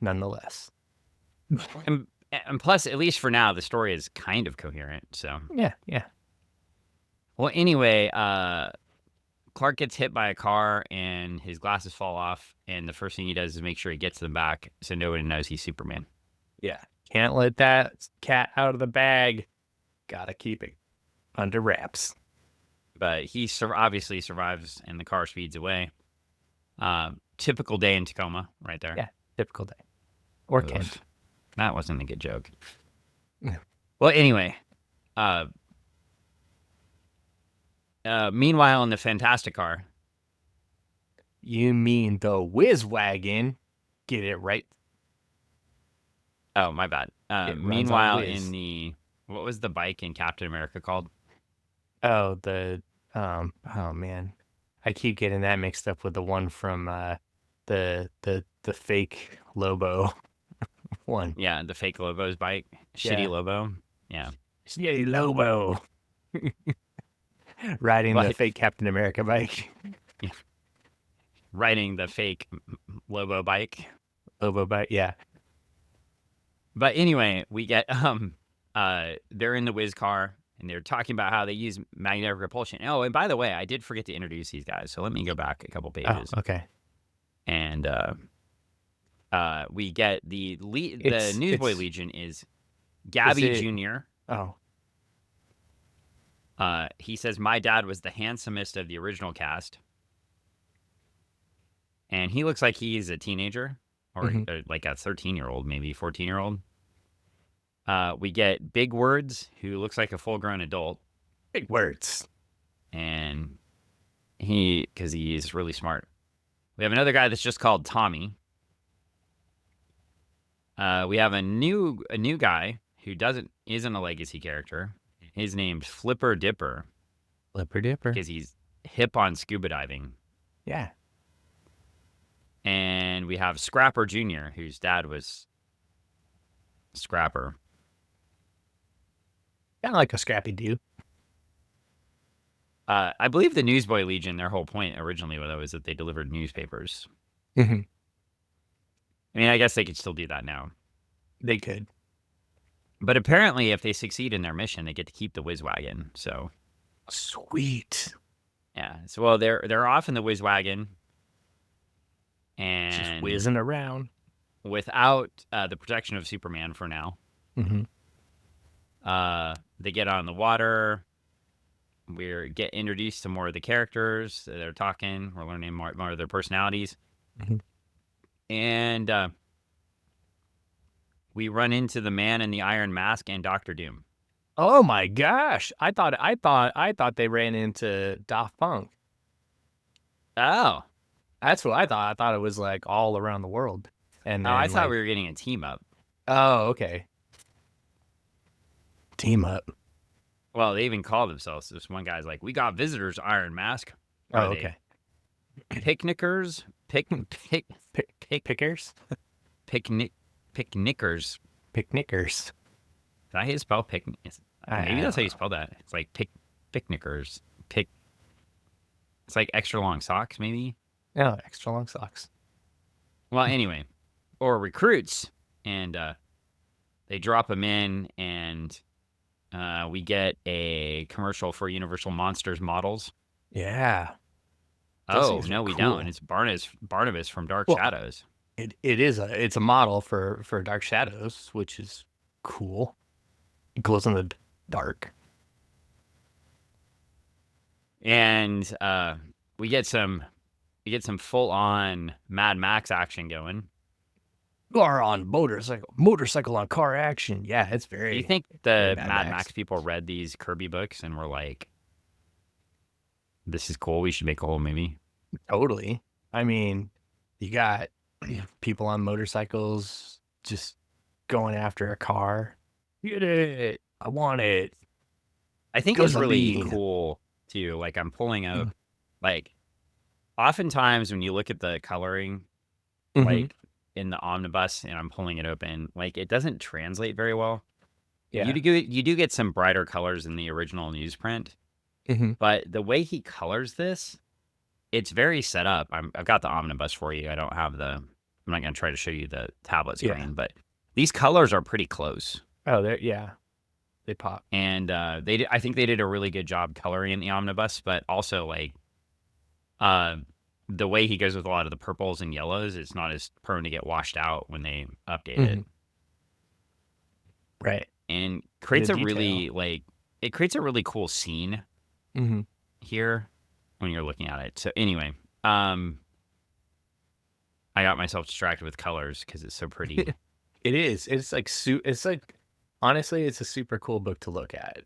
nonetheless. And plus, at least for now, the story is kind of coherent. So Yeah. well, anyway, Clark gets hit by a car and his glasses fall off, and the first thing he does is make sure he gets them back so nobody knows he's Superman. Yeah. Can't let that cat out of the bag. Gotta keep it under wraps. But he obviously survives, and the car speeds away. Typical day in Tacoma, right there. Yeah, typical day. Or Ugh. Kent. That wasn't a good joke. Yeah. Well, anyway, meanwhile, in the Fantastic Car. You mean the Whiz Wagon? Get it right. Oh, my bad. It runs on Meanwhile, Whiz. what was the bike in Captain America called? Oh, oh man. I keep getting that mixed up with the one from the fake Lobo one. Yeah, the fake Lobo's bike. Shitty Yeah. Lobo. Yeah. Shitty Lobo. Riding the fake Captain America bike. Yeah. Riding the fake Lobo bike. Lobo bike, yeah. But anyway, we get they're in the Whiz car and they're talking about how they use magnetic repulsion. Oh, and by the way, I did forget to introduce these guys, so let me go back a couple pages. Oh, okay. And we get the Newsboy Legion is Gabby Jr. Oh. He says, my dad was the handsomest of the original cast. And he looks like he's a teenager or like a 13-year-old, maybe 14-year-old. We get Big Words, who looks like a full-grown adult. Big Words. And because he is really smart. We have another guy that's just called Tommy. We have a new guy who isn't a legacy character. His name's Flipper Dipper. Flipper Dipper. Because he's hip on scuba diving. Yeah. And we have Scrapper Jr., whose dad was Scrapper. Kind of like a Scrappy Doo. I believe the Newsboy Legion, their whole point originally was that they delivered newspapers. Mm-hmm. I mean, I guess they could still do that now. They could. But apparently, if they succeed in their mission, they get to keep the Whiz Wagon. So sweet. Yeah. So well, they're off in the Whiz Wagon, and just whizzing around without the protection of Superman for now. Mm-hmm. They get on the water. We get introduced to more of the characters. They're talking. We're learning more of their personalities. Mm-hmm. And we run into the Man in the Iron Mask and Dr. Doom. Oh my gosh! I thought they ran into Daft Punk. Oh, that's what I thought. I thought it was like all around the world. And I thought we were getting a team up. Oh, okay. Team up. Well, they even call themselves. This one guy's like, "We got visitors, Iron Mask." Oh, Are they okay. picnickers? Pickers? Picnickers. Picnickers. Did I spell picnic? Maybe that's how you don't spell that. It's like picnickers. It's like extra long socks, maybe. know. Oh, extra long socks. Well, anyway, or recruits, and they drop them in, and we get a commercial for Universal Monsters models. Yeah. Those Oh things are no, we cool. don't. It's Barnabas from Dark Well, Shadows. it's a model for Dark Shadows, which is cool. It glows in the dark. And we get some full on Mad Max action going. Car on motorcycle on car action. Yeah, it's very. Do you think the Mad Mad Max. Max people read these Kirby books and were like, "This is cool. We should make a whole movie"? Totally. I mean, you got people on motorcycles just going after a car. Get it. I want it. I think it's really Gasoline. cool too. Like I'm pulling up, like, oftentimes when you look at the coloring, like in the omnibus, and I'm pulling it open, like it doesn't translate very well. Yeah. You do get some brighter colors in the original newsprint, but the way he colors this, it's very set up. I've got the omnibus for you. I don't have the. I'm not going to try to show you the tablet screen, but these colors are pretty close. Oh, they pop. And I think they did a really good job coloring in the omnibus, but also like, the way he goes with a lot of the purples and yellows, it's not as prone to get washed out when they update it. Right. And creates it creates a really cool scene here when you're looking at it. So anyway, I got myself distracted with colors because it's so pretty. It is. It's like honestly, it's a super cool book to look at.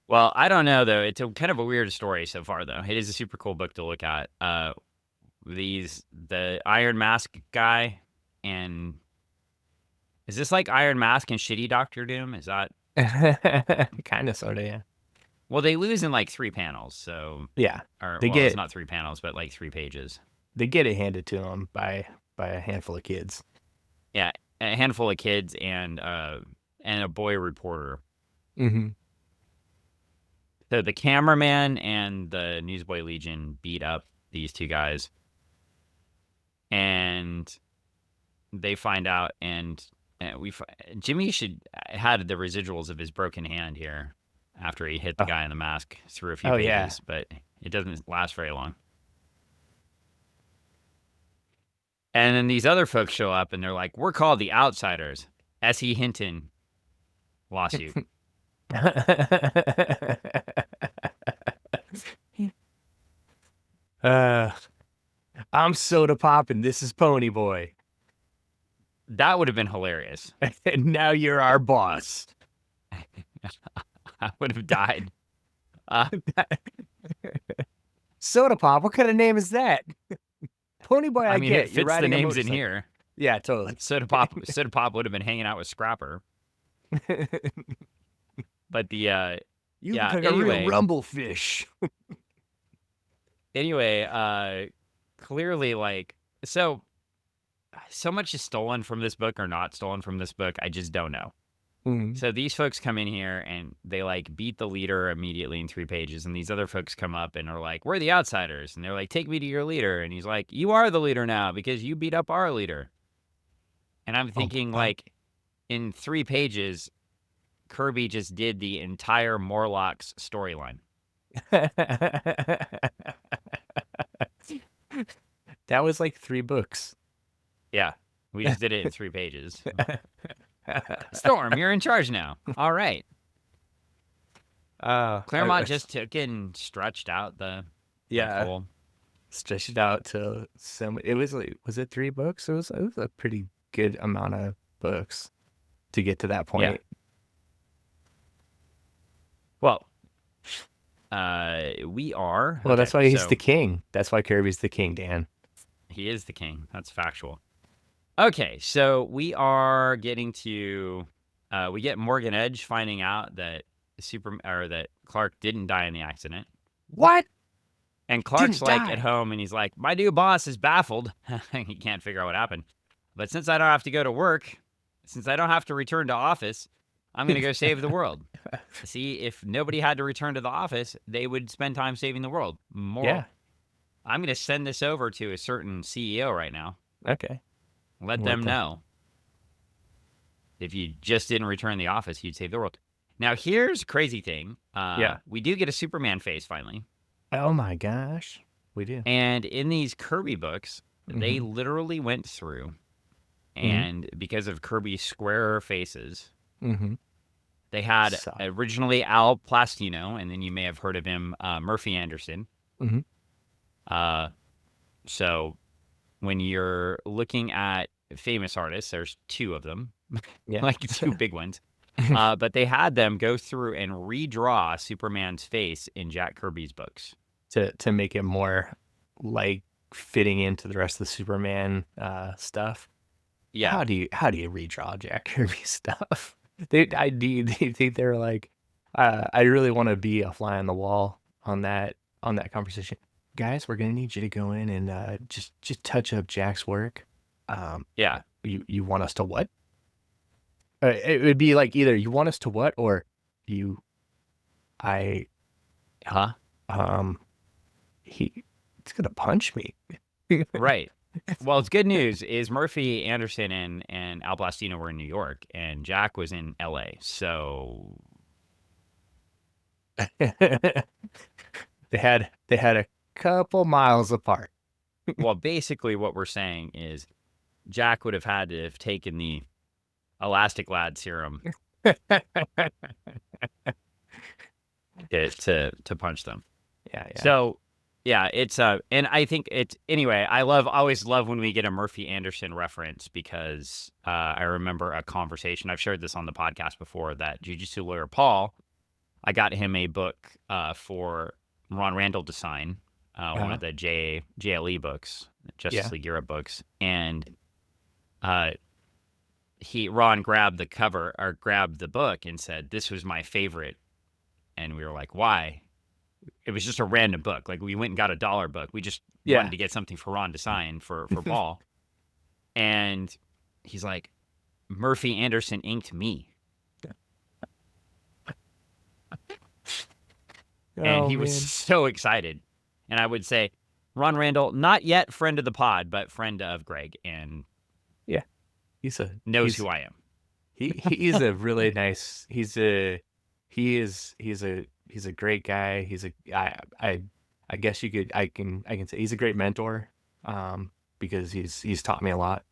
Well, I don't know though. It's kind of a weird story so far, though. It is a super cool book to look at. The Iron Mask guy, and is this like Iron Mask and Shitty Doctor Doom? Is that kind of, sort of, yeah. Well, they lose in like 3 panels, so Yeah, it's not 3 panels, but like 3 pages. They get it handed to them by a handful of kids. Yeah, a handful of kids and a boy reporter. So the cameraman and the Newsboy Legion beat up these 2 guys, and they find out, and Jimmy had the residuals of his broken hand here after he hit the guy in the mask through a few pages, but it doesn't last very long. And then these other folks show up, and they're like, "We're called the Outsiders." S.E. Hinton lawsuit. I'm Soda Pop, and this is Pony Boy. That would have been hilarious. And now you're our boss. I would have died. Soda Pop, what kind of name is that? Pony Boy, I get. It fits the names in here. Yeah, totally. Soda Pop would have been hanging out with Scrapper. But the you look like a real rumblefish. Anyway, clearly, like, so much is stolen from this book or not stolen from this book. I just don't know. So these folks come in here and they like beat the leader immediately in 3 pages, and these other folks come up and are like, "We're the Outsiders," and they're like, "Take me to your leader," and he's like, "You are the leader now because you beat up our leader." And I'm thinking, like, in 3 pages, Kirby just did the entire Morlocks storyline. That was like 3 books. Yeah, we just did it in 3 pages. Storm, you're in charge now. All right. Claremont just took and stretched out the whole. Stretched it out to some. It was like, was it 3 books? It was a pretty good amount of books to get to that point. Yeah. Well, we are. Well, that's why he's the king. That's why Kirby's the king, Dan. He is the king. That's factual. Okay, so we are getting to We get Morgan Edge finding out that that Clark didn't die in the accident. What? And Clark's Didn't like at die. home and he's like, my new boss is baffled. He can't figure out what happened. But since I don't have to go to work, since I don't have to return to office, I'm going to go save the world. See, if nobody had to return to the office, they would spend time saving the world. Yeah. I'm going to send this over to a certain CEO right now. Okay. Let them know. If you just didn't return to the office, you'd save the world. Now, here's a crazy thing. We do get a Superman face finally. Oh my gosh. We do. And in these Kirby books, they literally went through, and because of Kirby's square faces, they had originally Al Plastino, and then you may have heard of him, Murphy Anderson. So when you're looking at famous artists, there's two of them, like two big ones. But they had them go through and redraw Superman's face in Jack Kirby's books to make it more like fitting into the rest of the Superman stuff. Yeah. How do you redraw Jack Kirby stuff? Do you think they're like, I really want to be a fly on the wall on that conversation. Guys, we're gonna need you to go in and just touch up Jack's work. Yeah. You want us to what? It would be like either you want us to what or he's gonna punch me. Right. Well, it's good news is Murphy Anderson and Al Plastino were in New York and Jack was in LA. So they had a couple miles apart. Well, basically what we're saying is Jack would have had to have taken the Elastic Lad serum to punch them. Yeah. So yeah, it's and I think it's anyway, I always love when we get a Murphy Anderson reference because I remember a conversation. I've shared this on the podcast before that Jiu-Jitsu lawyer Paul, I got him a book for Ron Randall to sign, one of the JLE books, Justice League Europe books, and Ron grabbed the cover or grabbed the book and said, "This was my favorite," and we were like, "Why?" It was just a random book. Like we went and got a $1 book. We just wanted to get something for Ron to sign for Paul. And he's like, Murphy Anderson inked me. And he was so excited. And I would say, Ron Randall, not yet friend of the pod, but friend of Greg. And knows who I am. He's a really nice, he's a great guy. I guess I can say he's a great mentor, because he's taught me a lot.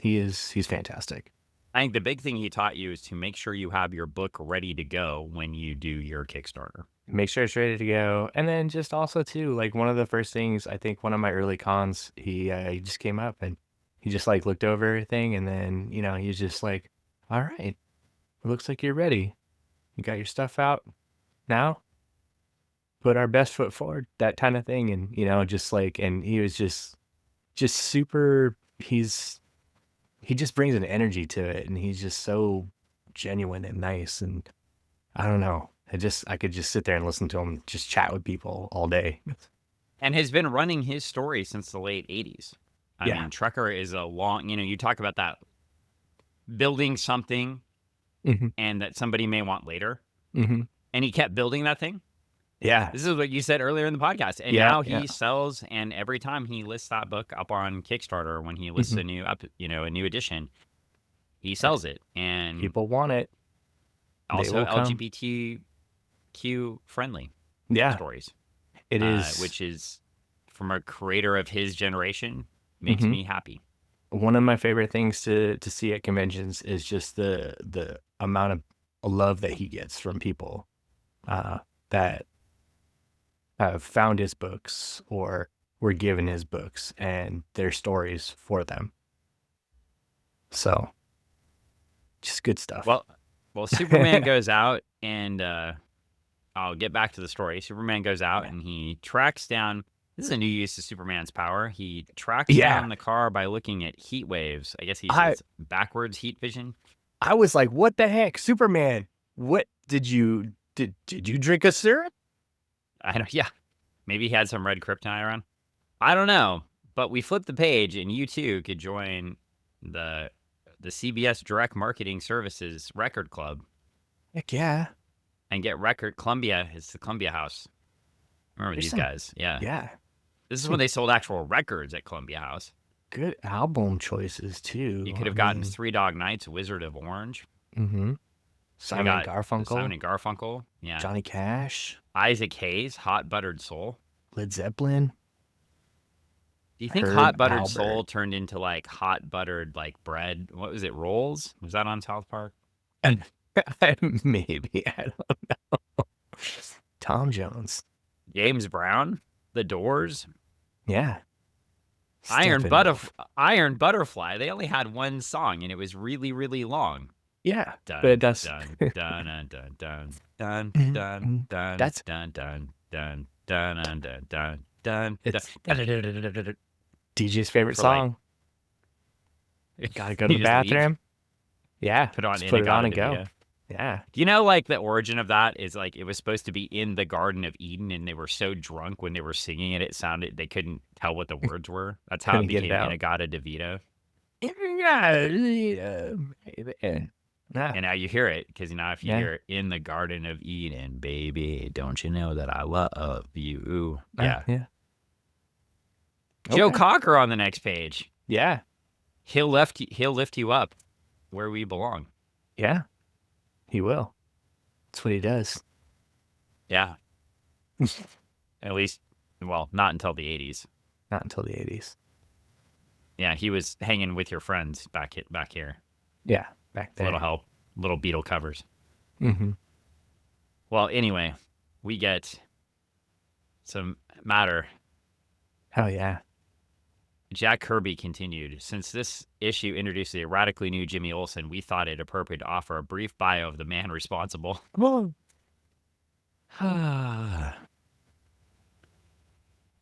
He's fantastic. I think the big thing he taught you is to make sure you have your book ready to go when you do your Kickstarter. Make sure it's ready to go. And then just also too, like one of the first things, I think one of my early cons, he just came up and he just like looked over everything and then, he's just like, all right, it looks like you're ready. You got your stuff out now, put our best foot forward, that kind of thing. And, just like, and he was just super, he just brings an energy to it. And he's just so genuine and nice. And I don't know, I could just sit there and listen to him, just chat with people all day. And has been running his story since the late 80s. I mean, Trucker is a long, you talk about that building something and that somebody may want later. And he kept building that thing. Yeah. This is what you said earlier in the podcast. And now he sells, and every time he lists that book up on Kickstarter, when he lists a new edition, he sells it. And people want it. Also LGBTQ friendly stories. It is. Which is from a creator of his generation, makes me happy. One of my favorite things to see at conventions is just the amount of love that he gets from people that have found his books or were given his books and their stories for them. So, just good stuff. Well, Superman goes out and I'll get back to the story. Superman goes out and he tracks down. This is a new use of Superman's power. He tracks down the car by looking at heat waves. I guess he says backwards heat vision. I was like, what the heck, Superman? What did you drink a syrup? I don't. Yeah, maybe he had some red kryptonite around. I don't know, but we flipped the page, and you too could join the CBS Direct Marketing Services Record Club. Heck yeah. And get record Columbia. It's the Columbia House. Remember these guys? Yeah. Yeah. This is when they sold actual records at Columbia House. Good album choices too. You could have gotten Three Dog Nights, Wizard of Orange. Mm-hmm. Simon and Garfunkel. Simon and Garfunkel. Yeah. Johnny Cash. Isaac Hayes, Hot Buttered Soul. Led Zeppelin. Do you think Hot Buttered Soul turned into like hot buttered like bread? What was it? Rolls? Was that on South Park? Maybe. I don't know. Tom Jones. James Brown. The Doors. Yeah. Iron Butterfly. They only had one song, and it was really, really long. Yeah, dun, but it does. Dun, dun, dun, dun, dun, dun, dun, dun, That's dun, dun, dun, dun, dun, dun, dun. It's DJ's favorite song. Gotta go to the bathroom. Yeah, put it on and go. Yeah. Do you know, like, the origin of that is, like, it was supposed to be in the Garden of Eden, and they were so drunk when they were singing it, they couldn't tell what the words were. That's how it became Inagata DeVito. And now you hear it, because now if you hear it, in the Garden of Eden, baby, don't you know that I love you? Yeah. Yeah. Joe Cocker on the next page. Yeah. He'll lift you up where we belong. Yeah. He will. That's what he does. Yeah. At least, well, not until the 80s. Not until the 80s. Yeah, he was hanging with your friends back here. Yeah, back there. A little help. Little Beatle covers. Mm-hmm. Well, anyway, we get some matter. Hell yeah. Jack Kirby continued. Since this issue introduced the radically new Jimmy Olsen, we thought it appropriate to offer a brief bio of the man responsible. Whoa. Did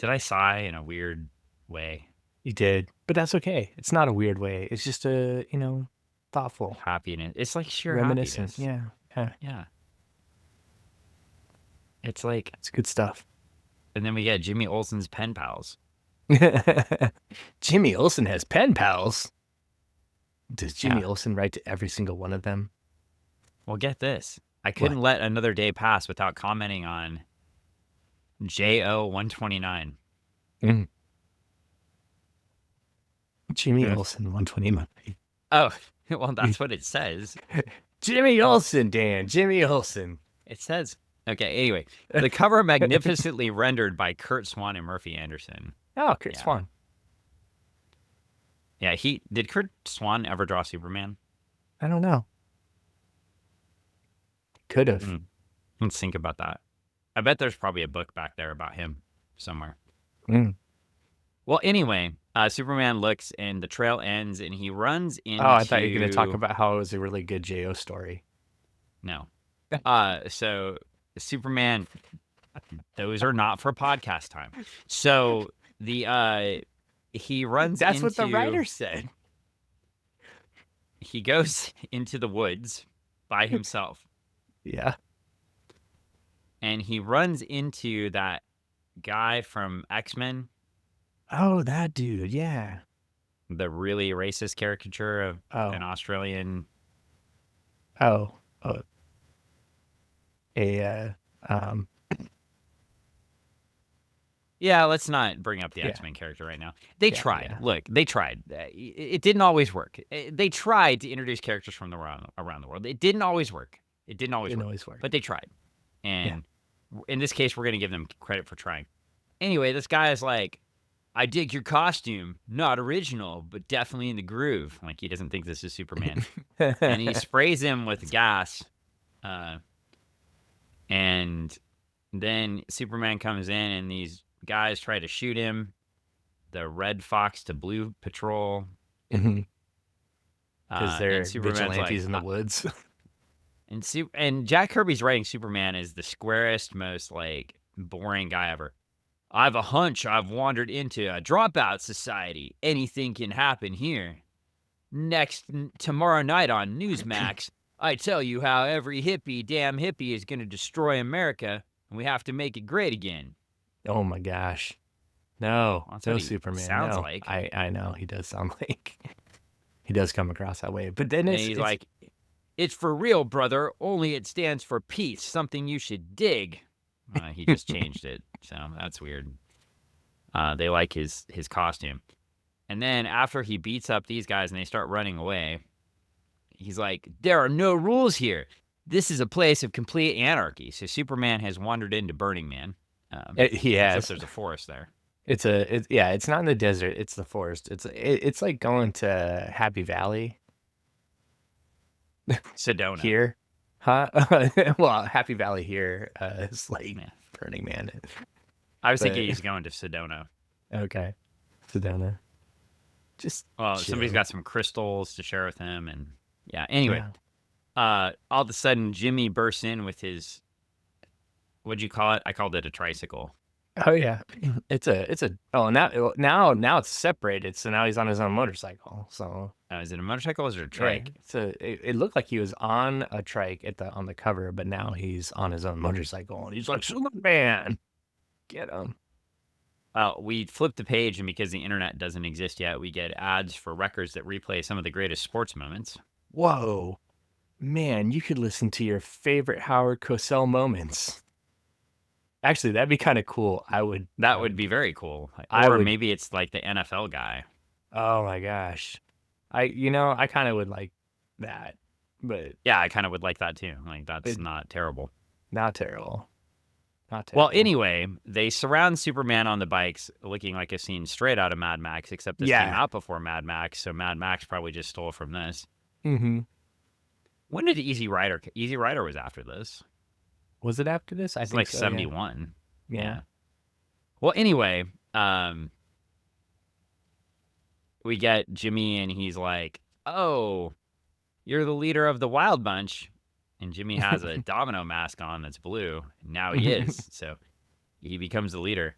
I sigh in a weird way? You did, but that's okay. It's not a weird way. It's just a, thoughtful. Happiness. It's like sheer reminiscent. happiness. Yeah. It's like... It's good stuff. And then we get Jimmy Olsen's pen pals. Jimmy Olsen has pen pals. Does Jimmy Olsen write to every single one of them? Well, get this. I couldn't let another day pass without commenting on JO 129. Jimmy Olsen 129. Oh, well, that's what it says. Jimmy Olsen, Dan. Jimmy Olsen. It says. Okay, anyway. The cover magnificently rendered by Kurt Swan and Murphy Anderson. Oh, Kurt Swan. Yeah, did Kurt Swan ever draw Superman? I don't know. Could have. Let's think about that. I bet there's probably a book back there about him somewhere. Well, anyway, Superman looks and the trail ends and he runs into... Oh, I thought you were going to talk about how it was a really good J.O. story. No. So Superman, those are not for podcast time. So he runs That's what the writer said. He goes into the woods by himself. Yeah. And he runs into that guy from X-Men. Oh, that dude, yeah. The really racist caricature of an Australian. Yeah, let's not bring up the X-Men character right now. They tried. Yeah. Look, they tried. It didn't always work. They tried to introduce characters from around the world. It didn't always work. It didn't always work. But they tried. And in this case, we're going to give them credit for trying. Anyway, this guy is like, I dig your costume. Not original, but definitely in the groove. Like, he doesn't think this is Superman. And he sprays him with gas. And then Superman comes in, and these guys try to shoot him. The Red Fox to Blue Patrol. Because they're vigilantes in the woods. And Jack Kirby's writing Superman is the squarest, most, like, boring guy ever. I have a hunch I've wandered into a dropout society. Anything can happen here. tomorrow night on Newsmax, I tell you how every damn hippie is going to destroy America, and we have to make it great again. Oh my gosh. No, Well, that's no what he Superman. sounds No, like. I know he does sound like he does come across that way. But then And it's he's like, it's for real, brother, only it stands for peace, something you should dig. He just changed it, so that's weird. They like his costume. And then after he beats up these guys and they start running away, he's like, there are no rules here. This is a place of complete anarchy. So Superman has wandered into Burning Man. he Except has. there's a forest there. It's not in the desert. It's the forest. It's like going to Happy Valley Sedona. here, huh? Well, Happy Valley here is like Burning Man. I was thinking he's going to Sedona. Okay, Sedona. Just somebody's got some crystals to share with him, and yeah. Anyway, all of a sudden, Jimmy bursts in with his, what'd you call it? I called it a tricycle. Oh yeah, it's a. Oh, now it's separated. So now he's on his own motorcycle. So is it a motorcycle or is it a trike? Yeah, it looked like he was on a trike on the cover, but now he's on his own motorcycle, and he's like, Superman, get him. We flip the page, and because the internet doesn't exist yet, we get ads for records that replay some of the greatest sports moments. Whoa, man, you could listen to your favorite Howard Cosell moments. Actually, that'd be kind of cool. That would be very cool. Maybe it's like the NFL guy. Oh my gosh. I kind of would like that. But yeah, I kind of would like that too. Like that's not terrible. Not terrible. Well, anyway, they surround Superman on the bikes, looking like a scene straight out of Mad Max, except this came out before Mad Max, so Mad Max probably just stole from this. Mm-hmm. When did Easy Rider? Easy Rider was after this. Was it after this? I think like so, 71. Yeah. Well, anyway, we get Jimmy, and he's like, "Oh, you're the leader of the Wild Bunch." And Jimmy has a domino mask on that's blue. Now he is. So he becomes the leader.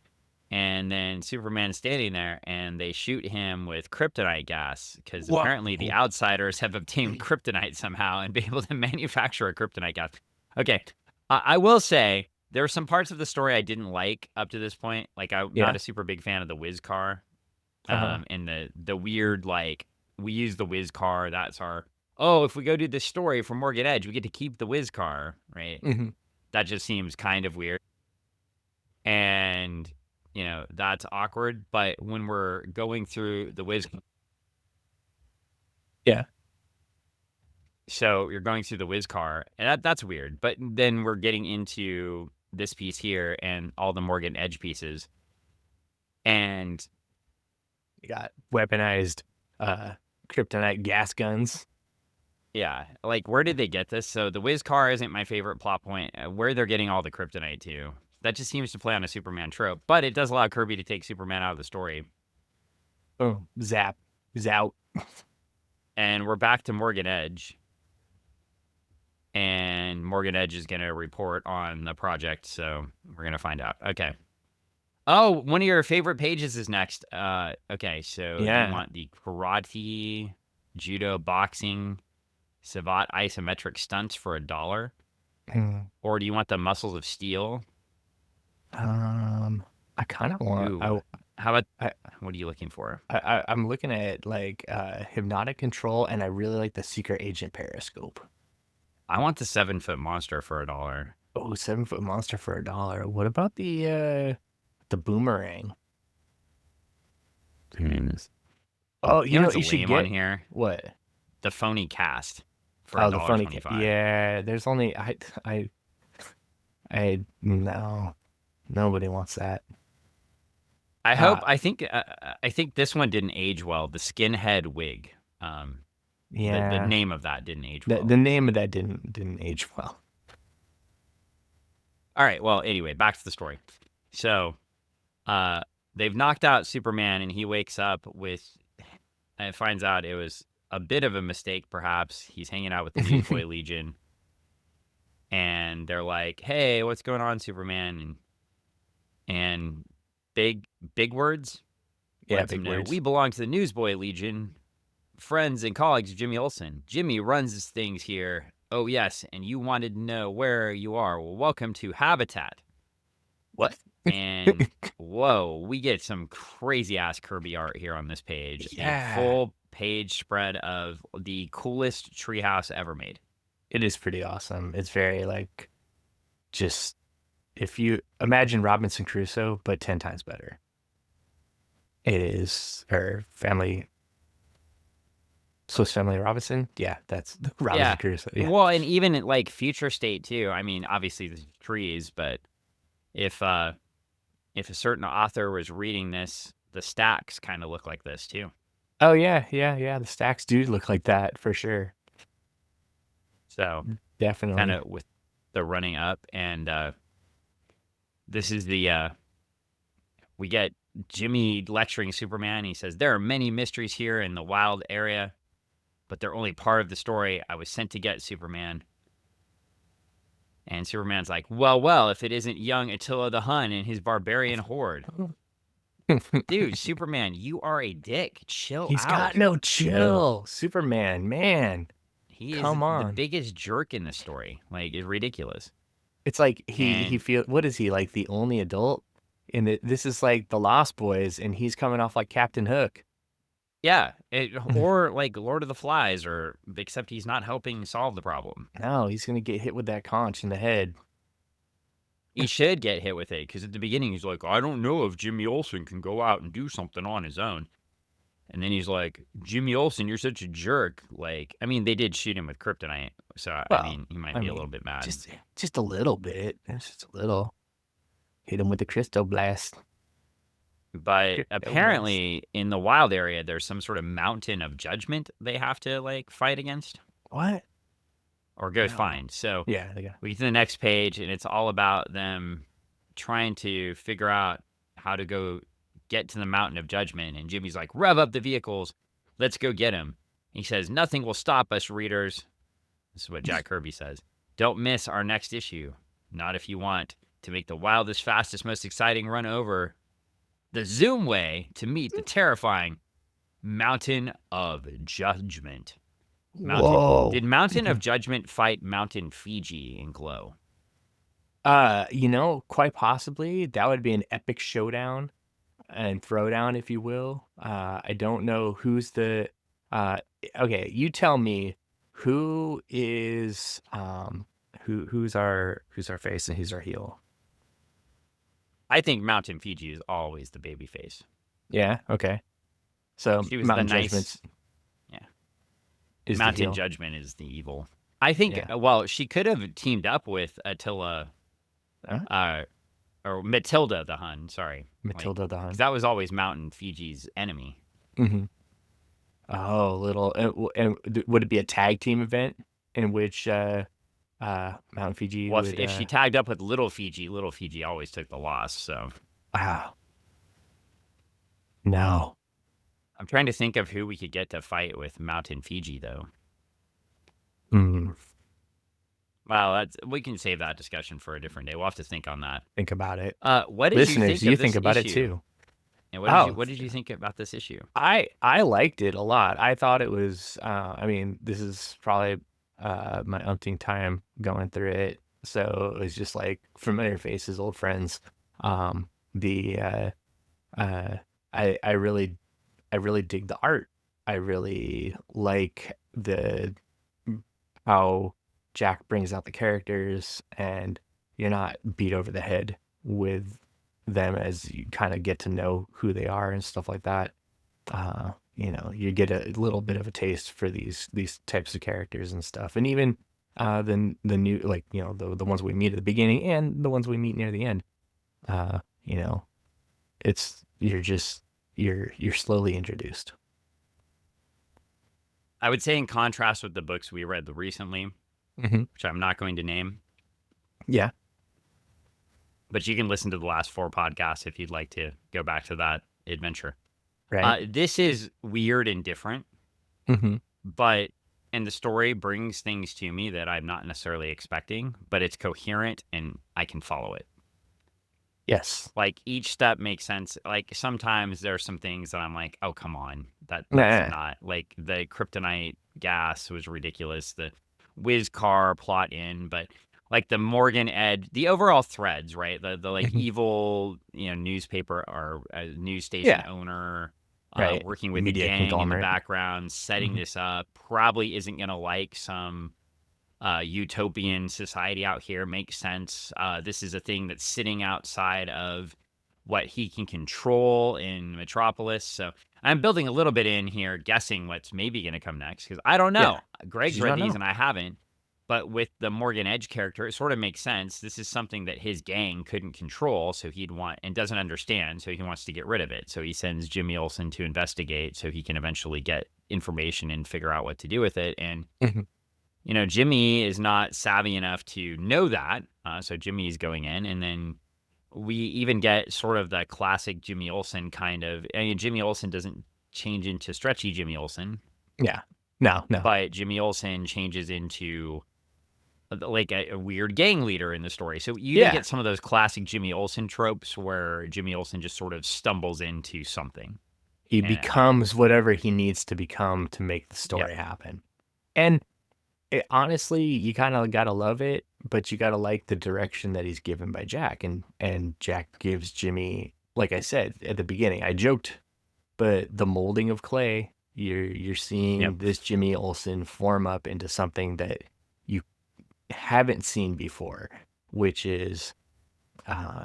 And then Superman's standing there, and they shoot him with kryptonite gas because apparently the outsiders have obtained kryptonite somehow and been able to manufacture a kryptonite gas. Okay. I will say there are some parts of the story I didn't like up to this point. Like I'm not a super big fan of the Whiz car. And the weird, like, we use the Whiz car. That's our, if we go do this story for Morgan Edge, we get to keep the Whiz car, right? Mm-hmm. That just seems kind of weird. And, that's awkward. But when we're going through the Whiz, yeah. So you're going through the Whiz car, and that's weird. But then we're getting into this piece here and all the Morgan Edge pieces. And you got weaponized kryptonite gas guns. Yeah. Like, where did they get this? So the Whiz car isn't my favorite plot point. Where they're getting all the kryptonite to. That just seems to play on a Superman trope. But it does allow Kirby to take Superman out of the story. Oh, zap. Zout. And we're back to Morgan Edge. And Morgan Edge is going to report on the project, so we're going to find out. Okay. Oh, one of your favorite pages is next. Okay, so you want the karate, judo, boxing, savate isometric stunts for $1? Or do you want the muscles of steel? I kind of want... How about... what are you looking for? I'm looking at, like, hypnotic control, and I really like the secret agent periscope. I want the 7-foot monster for $1. Oh, 7-foot monster for $1. What about the boomerang? Oh, you should get on here. What? The phony cast for $1.25. Yeah, there's only no, nobody wants that. I think this one didn't age well. The skinhead wig. The name of that didn't age well. The name of that didn't age well. All right. Well, anyway, back to the story. So, they've knocked out Superman, and he wakes up and finds out it was a bit of a mistake. Perhaps he's hanging out with the Newsboy Legion, and they're like, "Hey, what's going on, Superman?" And big words. Yeah, big words. We belong to the Newsboy Legion. friends and colleagues of Jimmy Olsen. Jimmy runs things here. Oh, yes, and you wanted to know where you are. Well, welcome to Habitat. What? And whoa, we get some crazy ass Kirby art here on this page. Yeah. A full page spread of the coolest treehouse ever made. It is pretty awesome. It's very like, just if you imagine Robinson Crusoe, but 10 times better. It is her family, Swiss Family Robinson. Yeah, that's Robinson Crusoe. Yeah. Well, and even in like future state too. I mean, obviously the trees, but if a certain author was reading this, the stacks kind of look like this too. Oh yeah. The stacks do look like that for sure. So Definitely. kind of with the running up, and this is the we get Jimmy lecturing Superman. He says, there are many mysteries here in the wild area, but they're only part of the story. I was sent to get Superman. And Superman's like, well, if it isn't young Attila the Hun and his barbarian horde. Dude, Superman, you are a dick. Chill He's out. got no chill. Superman, man. He is Come on. the biggest jerk in this story. Like, it's ridiculous. It's like he And- feel what is he, like the only adult? And this is like the Lost Boys, and he's coming off like Captain Hook. Yeah, or like Lord of the Flies, or except he's not helping solve the problem. No, he's gonna get hit with that conch in the head. He should get hit with it, because at the beginning he's like, I don't know if Jimmy Olsen can go out and do something on his own. And then he's like, Jimmy Olsen, you're such a jerk. Like, I mean, they did shoot him with kryptonite, so Well, I mean, he might be a little bit mad. Just a little bit. It's just a little. Hit him with the crystal blast. But apparently, in the wild area, there's some sort of mountain of judgment they have to like fight against. What? Or go find. So yeah, they got. we get to the next page, and it's all about them trying to figure out how to go get to the mountain of judgment. And Jimmy's like, rev up the vehicles. Let's go get him. He says, nothing will stop us, readers. This is what Jack Kirby says. Don't miss our next issue. Not if you want to make the wildest, fastest, most exciting run over the Zoom way to meet the terrifying Mountain of Judgment. Whoa. Did Mountain of Judgment fight Mountain Fiji in Glow? Quite possibly. That would be an epic showdown and throwdown, if you will. I don't know who's the okay, you tell me who is who's our face and who's our heel. I think Mountain Fiji is always the baby face. Yeah, okay. So She was Mountain the nice, Judgment's yeah. Mountain Judgment is the evil. I think, well, she could have teamed up with Attila, or Matilda the Hun, sorry. Matilda the Hun. Because that was always Mountain Fiji's enemy. Mm-hmm. Oh, and would it be a tag team event in which Mountain Fiji Well, would, if she tagged up with Little Fiji always took the loss, so. Wow. No. I'm trying to think of who we could get to fight with Mountain Fiji, though. Well, we can save that discussion for a different day. We'll have to think on that. Think about it. What did Listeners, you think about issue? it too. And what did you think about this issue? I liked it a lot. I thought it was. I mean, this is probably my umpteenth time going through it, so it was just like familiar faces, old friends. I really dig the art. I really like how Jack brings out the characters, and you're not beat over the head with them as you kind of get to know who they are and stuff like that. You get a little bit of a taste for these types of characters and stuff, and even the new, like, the ones we meet at the beginning and the ones we meet near the end. It's you're slowly introduced. I would say, in contrast with the books we read recently, which I'm not going to name. Yeah. But you can listen to the last 4 podcasts if you'd like to go back to that adventure. Right. This is weird and different, but and the story brings things to me that I'm not necessarily expecting, but it's coherent and I can follow it. Yes. Like, each step makes sense. Like, sometimes there are some things that I'm like, "Oh, come on. That's Nah. not" like, the kryptonite gas was ridiculous. The Whiz car plot in, but, like, the Morgan Edge the overall threads, right? The, like, Mhm. evil, newspaper or, news station Yeah. owner, Right. working with the Media gang in the conglomerate. background, setting Mhm. this up, probably isn't gonna like some utopian society out here. Makes sense. This is a thing that's sitting outside of what he can control in Metropolis. So I'm building a little bit in here, guessing what's maybe going to come next because I don't Yeah. know. 'Cause Greg's you read don't these know. and I haven't. But with the Morgan Edge character, it sort of makes sense. This is something that his gang couldn't control, so he'd want and doesn't understand, so he wants to get rid of it. So he sends Jimmy Olsen to investigate so he can eventually get information and figure out what to do with it. And Mhm. Jimmy is not savvy enough to know that. So Jimmy is going in, and then we even get sort of the classic Jimmy Olsen kind of. I mean, Jimmy Olsen doesn't change into stretchy Jimmy Olsen, Yeah. No, no. but Jimmy Olsen changes into like a weird gang leader in the story. So you even Yeah. get some of those classic Jimmy Olsen tropes where Jimmy Olsen just sort of stumbles into something. He And becomes whatever he needs to become to make the yep, story happen. And honestly, you kinda gotta love it, but you gotta like the direction that he's given by Jack, and Jack gives Jimmy like I said at the beginning, I joked, but the molding of clay, you're yep. seeing this Jimmy Olsen form up into something that you haven't seen before, which is,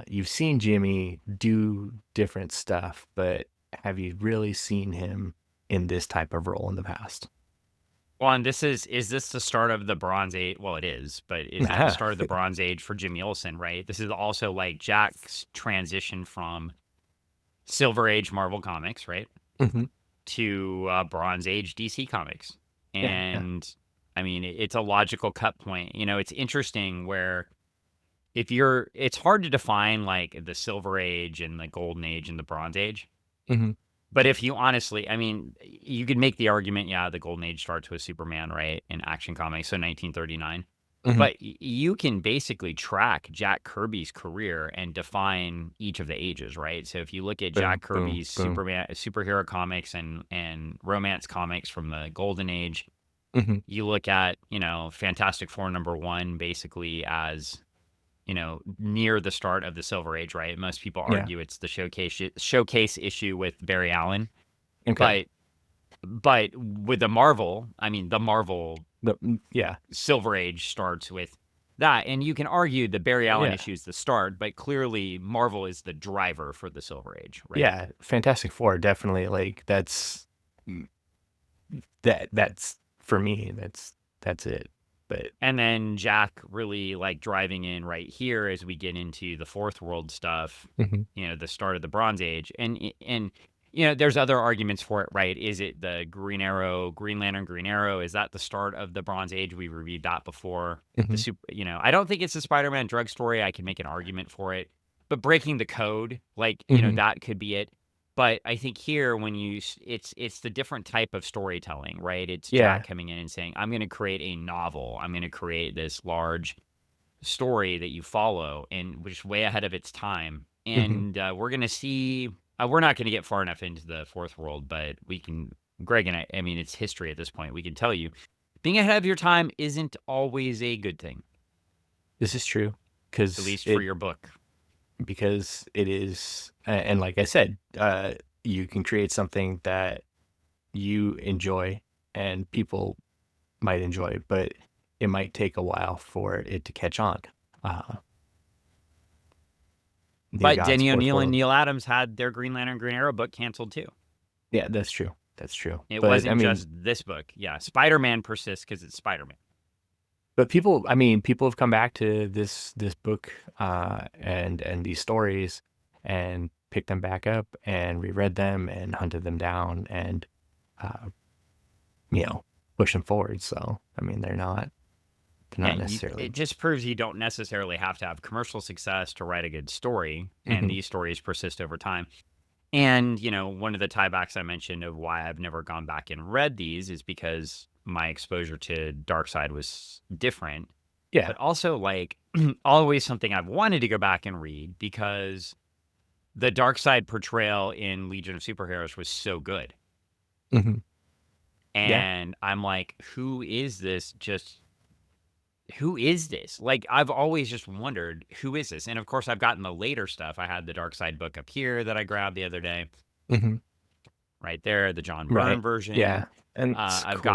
you've seen Jimmy do different stuff, but have you really seen him in this type of role in the past? Well, and is this the start of the Bronze Age? Well, it is, but is it the start of the Bronze Age for Jimmy Olsen, right? This is also like Jack's transition from Silver Age Marvel Comics, right, Mhm. to Bronze Age DC Comics. Yeah, yeah. And I mean, it's a logical cut point. It's interesting where if you're, it's hard to define like the Silver Age and the Golden Age and the Bronze Age. Mhm. But if you honestly, I mean, you could make the argument, yeah, the Golden Age starts with Superman, right, in Action Comics, so 1939. Mhm. But you can basically track Jack Kirby's career and define each of the ages, right? So if you look at Jack Boom, boom, Kirby's boom. superhero comics and romance comics from the Golden Age, Mhm. you look at, Fantastic Four #1 basically as near the start of the Silver Age, right? Most people Yeah. argue it's the showcase issue with Barry Allen, Okay. but with the Marvel, I mean, the Marvel Yeah. Silver Age starts with that, and you can argue the Barry Allen Yeah. issue is the start, but clearly Marvel is the driver for the Silver Age, right? Yeah. Fantastic Four, definitely, like, mm, that's for me, that's it. But And then Jack really like driving in right here as we get into the Fourth World stuff, mhm. the start of the Bronze Age. And there's other arguments for it, right? Is it the Green Arrow, Green Lantern, Green Arrow? Is that the start of the Bronze Age? We reviewed that before. The Mhm. super, I don't think it's the Spider-Man drug story. I can make an argument for it. But breaking the code, like, Mhm. that could be it. But I think here when it's the different type of storytelling, right? It's Jack Yeah. coming in and saying, "I'm going to create a novel. I'm going to create this large story that you follow and which is way ahead of its time." Mhm. And we're going to see we're not going to get far enough into the Fourth World, but we can Greg and I mean it's history at this point. We can tell you being ahead of your time isn't always a good thing, This is true at 'cause least for your book. it is and like I said, you can create something that you enjoy and people might enjoy, but it might take a while for it to catch on. Uh, New But Gods, Denny Fourth O'Neill and World. Neil Adams had their Green Lantern Green Arrow book canceled too. Yeah, that's true. That's true. It But I wasn't mean, just this book. Yeah, Spider-Man persists because it's Spider-Man. people, I mean, people have come back to this book and these stories and picked them back up and reread them and hunted them down and uh, you know, push them forward. So, I mean, they're Yeah, not necessarily. it just proves you don't necessarily have to have commercial success to write a good story, and Mhm. these stories persist over time. And, one of the tiebacks I mentioned of why I've never gone back and read these is because my exposure to Dark Side was different. Yeah. But also, like, always something I've wanted to go back and read because the dark side portrayal in Legion of Superheroes was so good. Mhm. Yeah. And I'm like, who is this? Who is this? Like, I've always just wondered, who is this? And of course, I've gotten the later stuff. I had the Dark Side book up here that I grabbed the other day, Mhm. right there, the John Byrne Right. version. Yeah. And it's a I've cool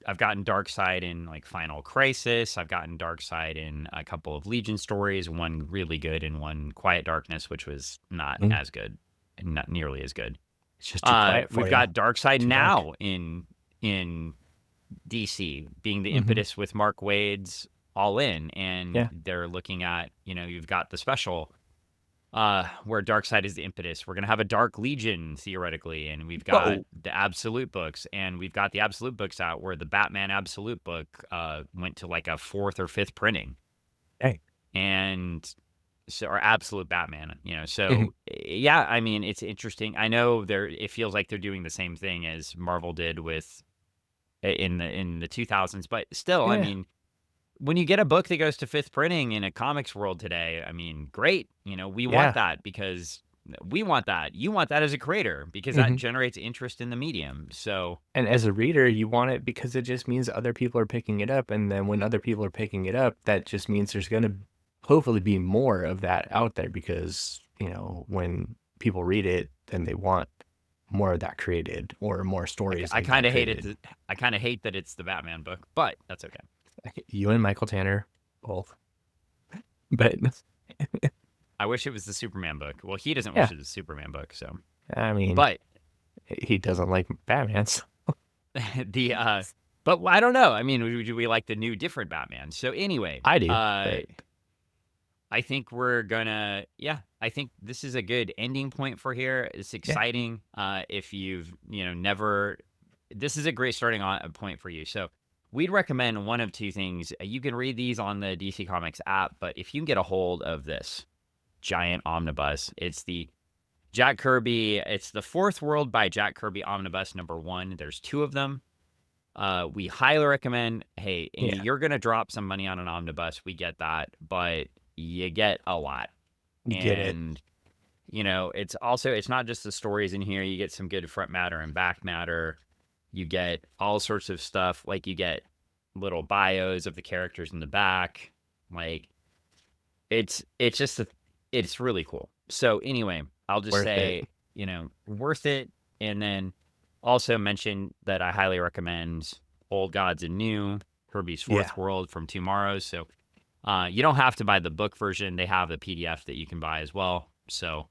book. gotten Dark Side in like Final Crisis. I've gotten Dark Side in a couple of Legion stories, one really good and one Quiet Darkness, which was not Mm. as good and not nearly as good. It's just too quiet for We've you. got Dark Side Too dark. now in DC being the Mhm. impetus with Mark Waid's All In, and Yeah. they're looking at, you've got the special where Darkseid is the impetus. We're gonna have a Dark Legion theoretically, and we've got Whoa. the Absolute books, and we've got the Absolute books out where the Batman Absolute book went to like a 4th or 5th printing, Hey. and so or Absolute Batman, Mhm. So yeah, I mean it's interesting. I know it feels like they're doing the same thing as Marvel did with in the 2000s, but still, I Yeah. mean, when you get a book that goes to 5th printing in a comics world today, I mean, great. We want Yeah. that because we want that. You want that as a creator because that Mhm. generates interest in the medium. So, And as a reader, you want it because it just means other people are picking it up, and then when other people are picking it up, that just means there's gonna hopefully be more of that out there because, when people read it, then they want more of that created or more stories I like kind that of hate it. created. I kind of hate that it's the Batman book, but that's okay. You and Michael Tanner both. But I wish it was the Superman book. Well, he doesn't wish yeah, it was the Superman book. So, I mean, but he doesn't like Batman, so the, but I don't know. I mean, we like the new, different Batman. So anyway, I do, but I think we're gonna, yeah, I think this is a good ending point for here. It's yeah. exciting. If you've, never, this is a great starting on point for you. So we'd recommend one of two things. You can read these on the DC Comics app, but if you can get a hold of this giant omnibus, it's the Jack Kirby, it's the Fourth World by Jack Kirby omnibus #1. There's 2 of them. We highly recommend, hey, and Yeah, you're going to drop some money on an omnibus. We get that, but you get a lot. you get it. And, it's not just the stories in here. You get some good front matter and back matter. You get all sorts of stuff. Like you get little bios of the characters in the back. Like it's it's really cool. So anyway, I'll just Worth it. say, worth it. And then also mention that I highly recommend Old Gods and New, Kirby's Yeah. Fourth World from Tomorrow. So you don't have to buy the book version. They have the PDF that you can buy as well. So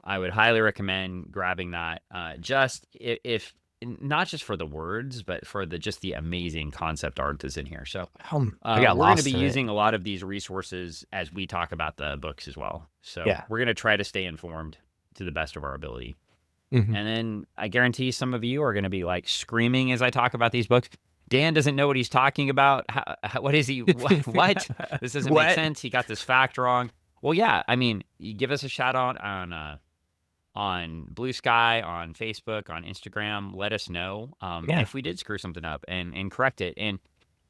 I would highly recommend grabbing that. Just if not just for the words, but for just the amazing concept art that's in here. So I got we're going to be lost in it. using a lot of these resources as we talk about the books as well. So Yeah. we're going to try to stay informed to the best of our ability. Mhm. And then I guarantee some of you are going to be like screaming as I talk about these books. Dan doesn't know what he's talking about. What is he? What? This doesn't make What? sense. He got this fact wrong. Well, yeah. I mean, you give us a shout out on Blue Sky, on Facebook, on Instagram. Let us know Yeah. if we did screw something up and correct it. And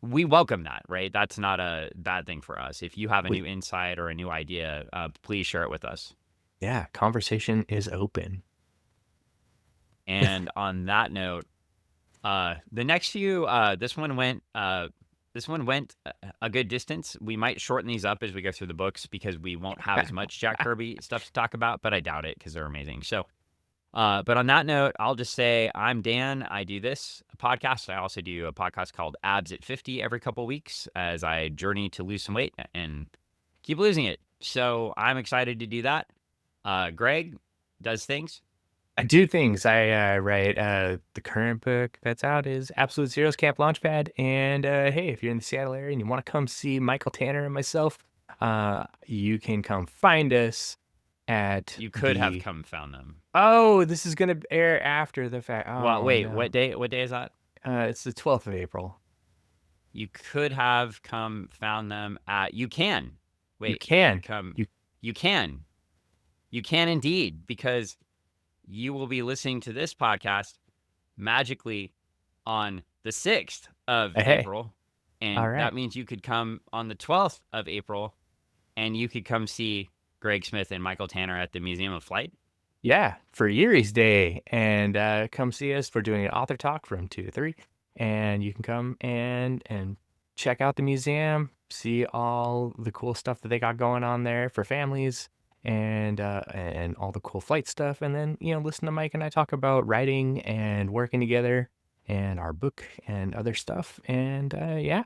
we welcome that, right? That's not a bad thing for us. If you have a new insight or a new idea, please share it with us. Yeah, conversation is open. And on that note, the next few, this one went a good distance. We might shorten these up as we go through the books because we won't have as much Jack Kirby stuff to talk about, but I doubt it because they're amazing. So, but on that note, I'll just say I'm Dan. I do this podcast. I also do a podcast called Abs at 50 every couple weeks as I journey to lose some weight and keep losing it. So I'm excited to do that. Greg does things. I do things. I write the current book that's out is Absolute Zero's Camp Launchpad. And hey, if you're in the Seattle area and you want to come see Michael Tanner and myself, you can come find us at You could have come found them. Oh, this is gonna air after the fact. Well, Oh wait, no. what day is that? It's the 12th of April. You could have found them at. You can. Wait. You can. You can. You can indeed, because you will be listening to this podcast magically on the 6th of Hey. April. And All right. that means you could come on the 12th of April and you could come see Greg Smith and Michael Tanner at the Museum of Flight. Yeah, for Erie's Day, and come see us. We're doing an author talk from 2 to 3, and you can come and check out the museum, see all the cool stuff that they got going on there for families, and all the cool flight stuff, and then listen to Mike and I talk about writing and working together, and our book and other stuff, and yeah,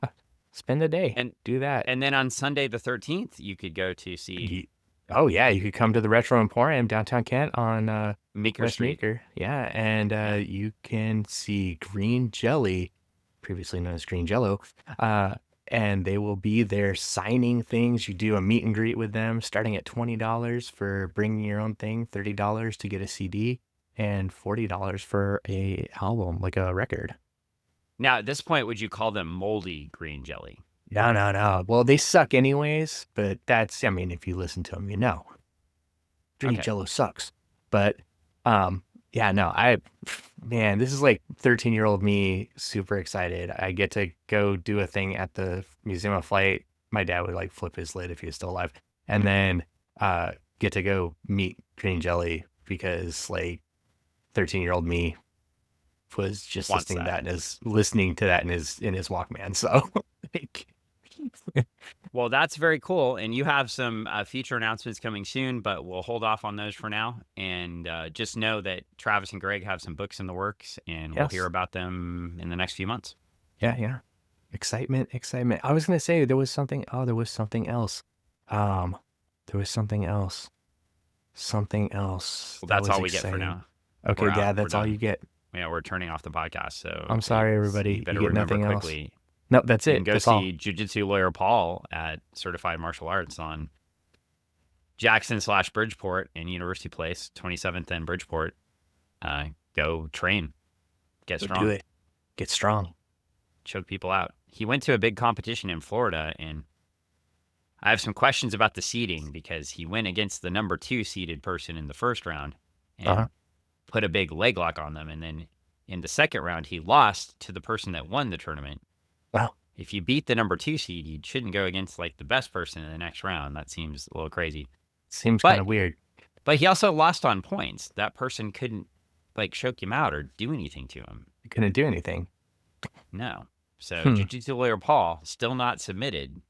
spend a day, And do that. and then on Sunday the 13th, you could go to see Ye- Oh yeah, you could come to the Retro Emporium downtown Kent on Meeker West Street. Meeker. Yeah, and Yeah. you can see Green Jelly, previously known as Green Jello, uh, and they will be there signing things. You do a meet and greet with them, starting at $20 for bringing your own thing, $30 to get a CD, and $40 for a album, like a record. Now, at this point, would you call them moldy green jelly? No, no, no. Well, they suck anyways, but I mean, if you listen to them, you know. Green Okay. Jello sucks. But yeah, no, man, this is like 13-year-old me, super excited. I get to go do a thing at the Museum of Flight. My dad would like flip his lid if he was still alive. And then get to go meet Green Jelly because like 13-year-old me was just Wants listening to that in his Walkman. So like, Well, that's very cool. And you have some future announcements coming soon, but we'll hold off on those for now. And just know that Travis and Greg have some books in the works, and we'll yes. hear about them in the next few months. Yeah, yeah. Excitement, excitement. I was gonna say there was something. Oh, there was something else. There was something else. Something else. Well, That that's was all we get for exciting. now. Okay, We're out. Dad, We're that's all you done. get. Yeah, we're turning off the podcast. So I'm sorry, everybody. You You better get remember nothing else. quickly. No, that's You it. can go That's all. see Jiu-Jitsu Lawyer Paul at Certified Martial Arts on Jackson/Bridgeport and University Place, 27th and Bridgeport. Go train, get Go strong, do it. Get strong. choke people out. He went to a big competition in Florida, and I have some questions about the seeding because he went against the number 2 seeded person in the first round and Uh-huh. put a big leg lock on them. And then in the second round, he lost to the person that won the tournament. Wow. If you beat the number 2 seed, you shouldn't go against like the best person in the next round. That seems a little crazy. Seems kind of weird. But he also lost on points. That person couldn't like choke him out or do anything to him. You couldn't do anything. No. So Jiu-Jitsu Lawyer Paul still not submitted.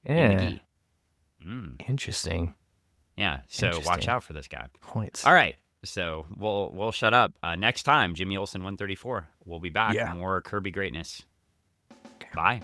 Yeah. Yeah. Interesting. So watch Interesting. out for this guy. Points. All right. So we'll shut up. Next time, Jimmy Olsen 134. We'll be back. Yeah. More Kirby greatness. Bye.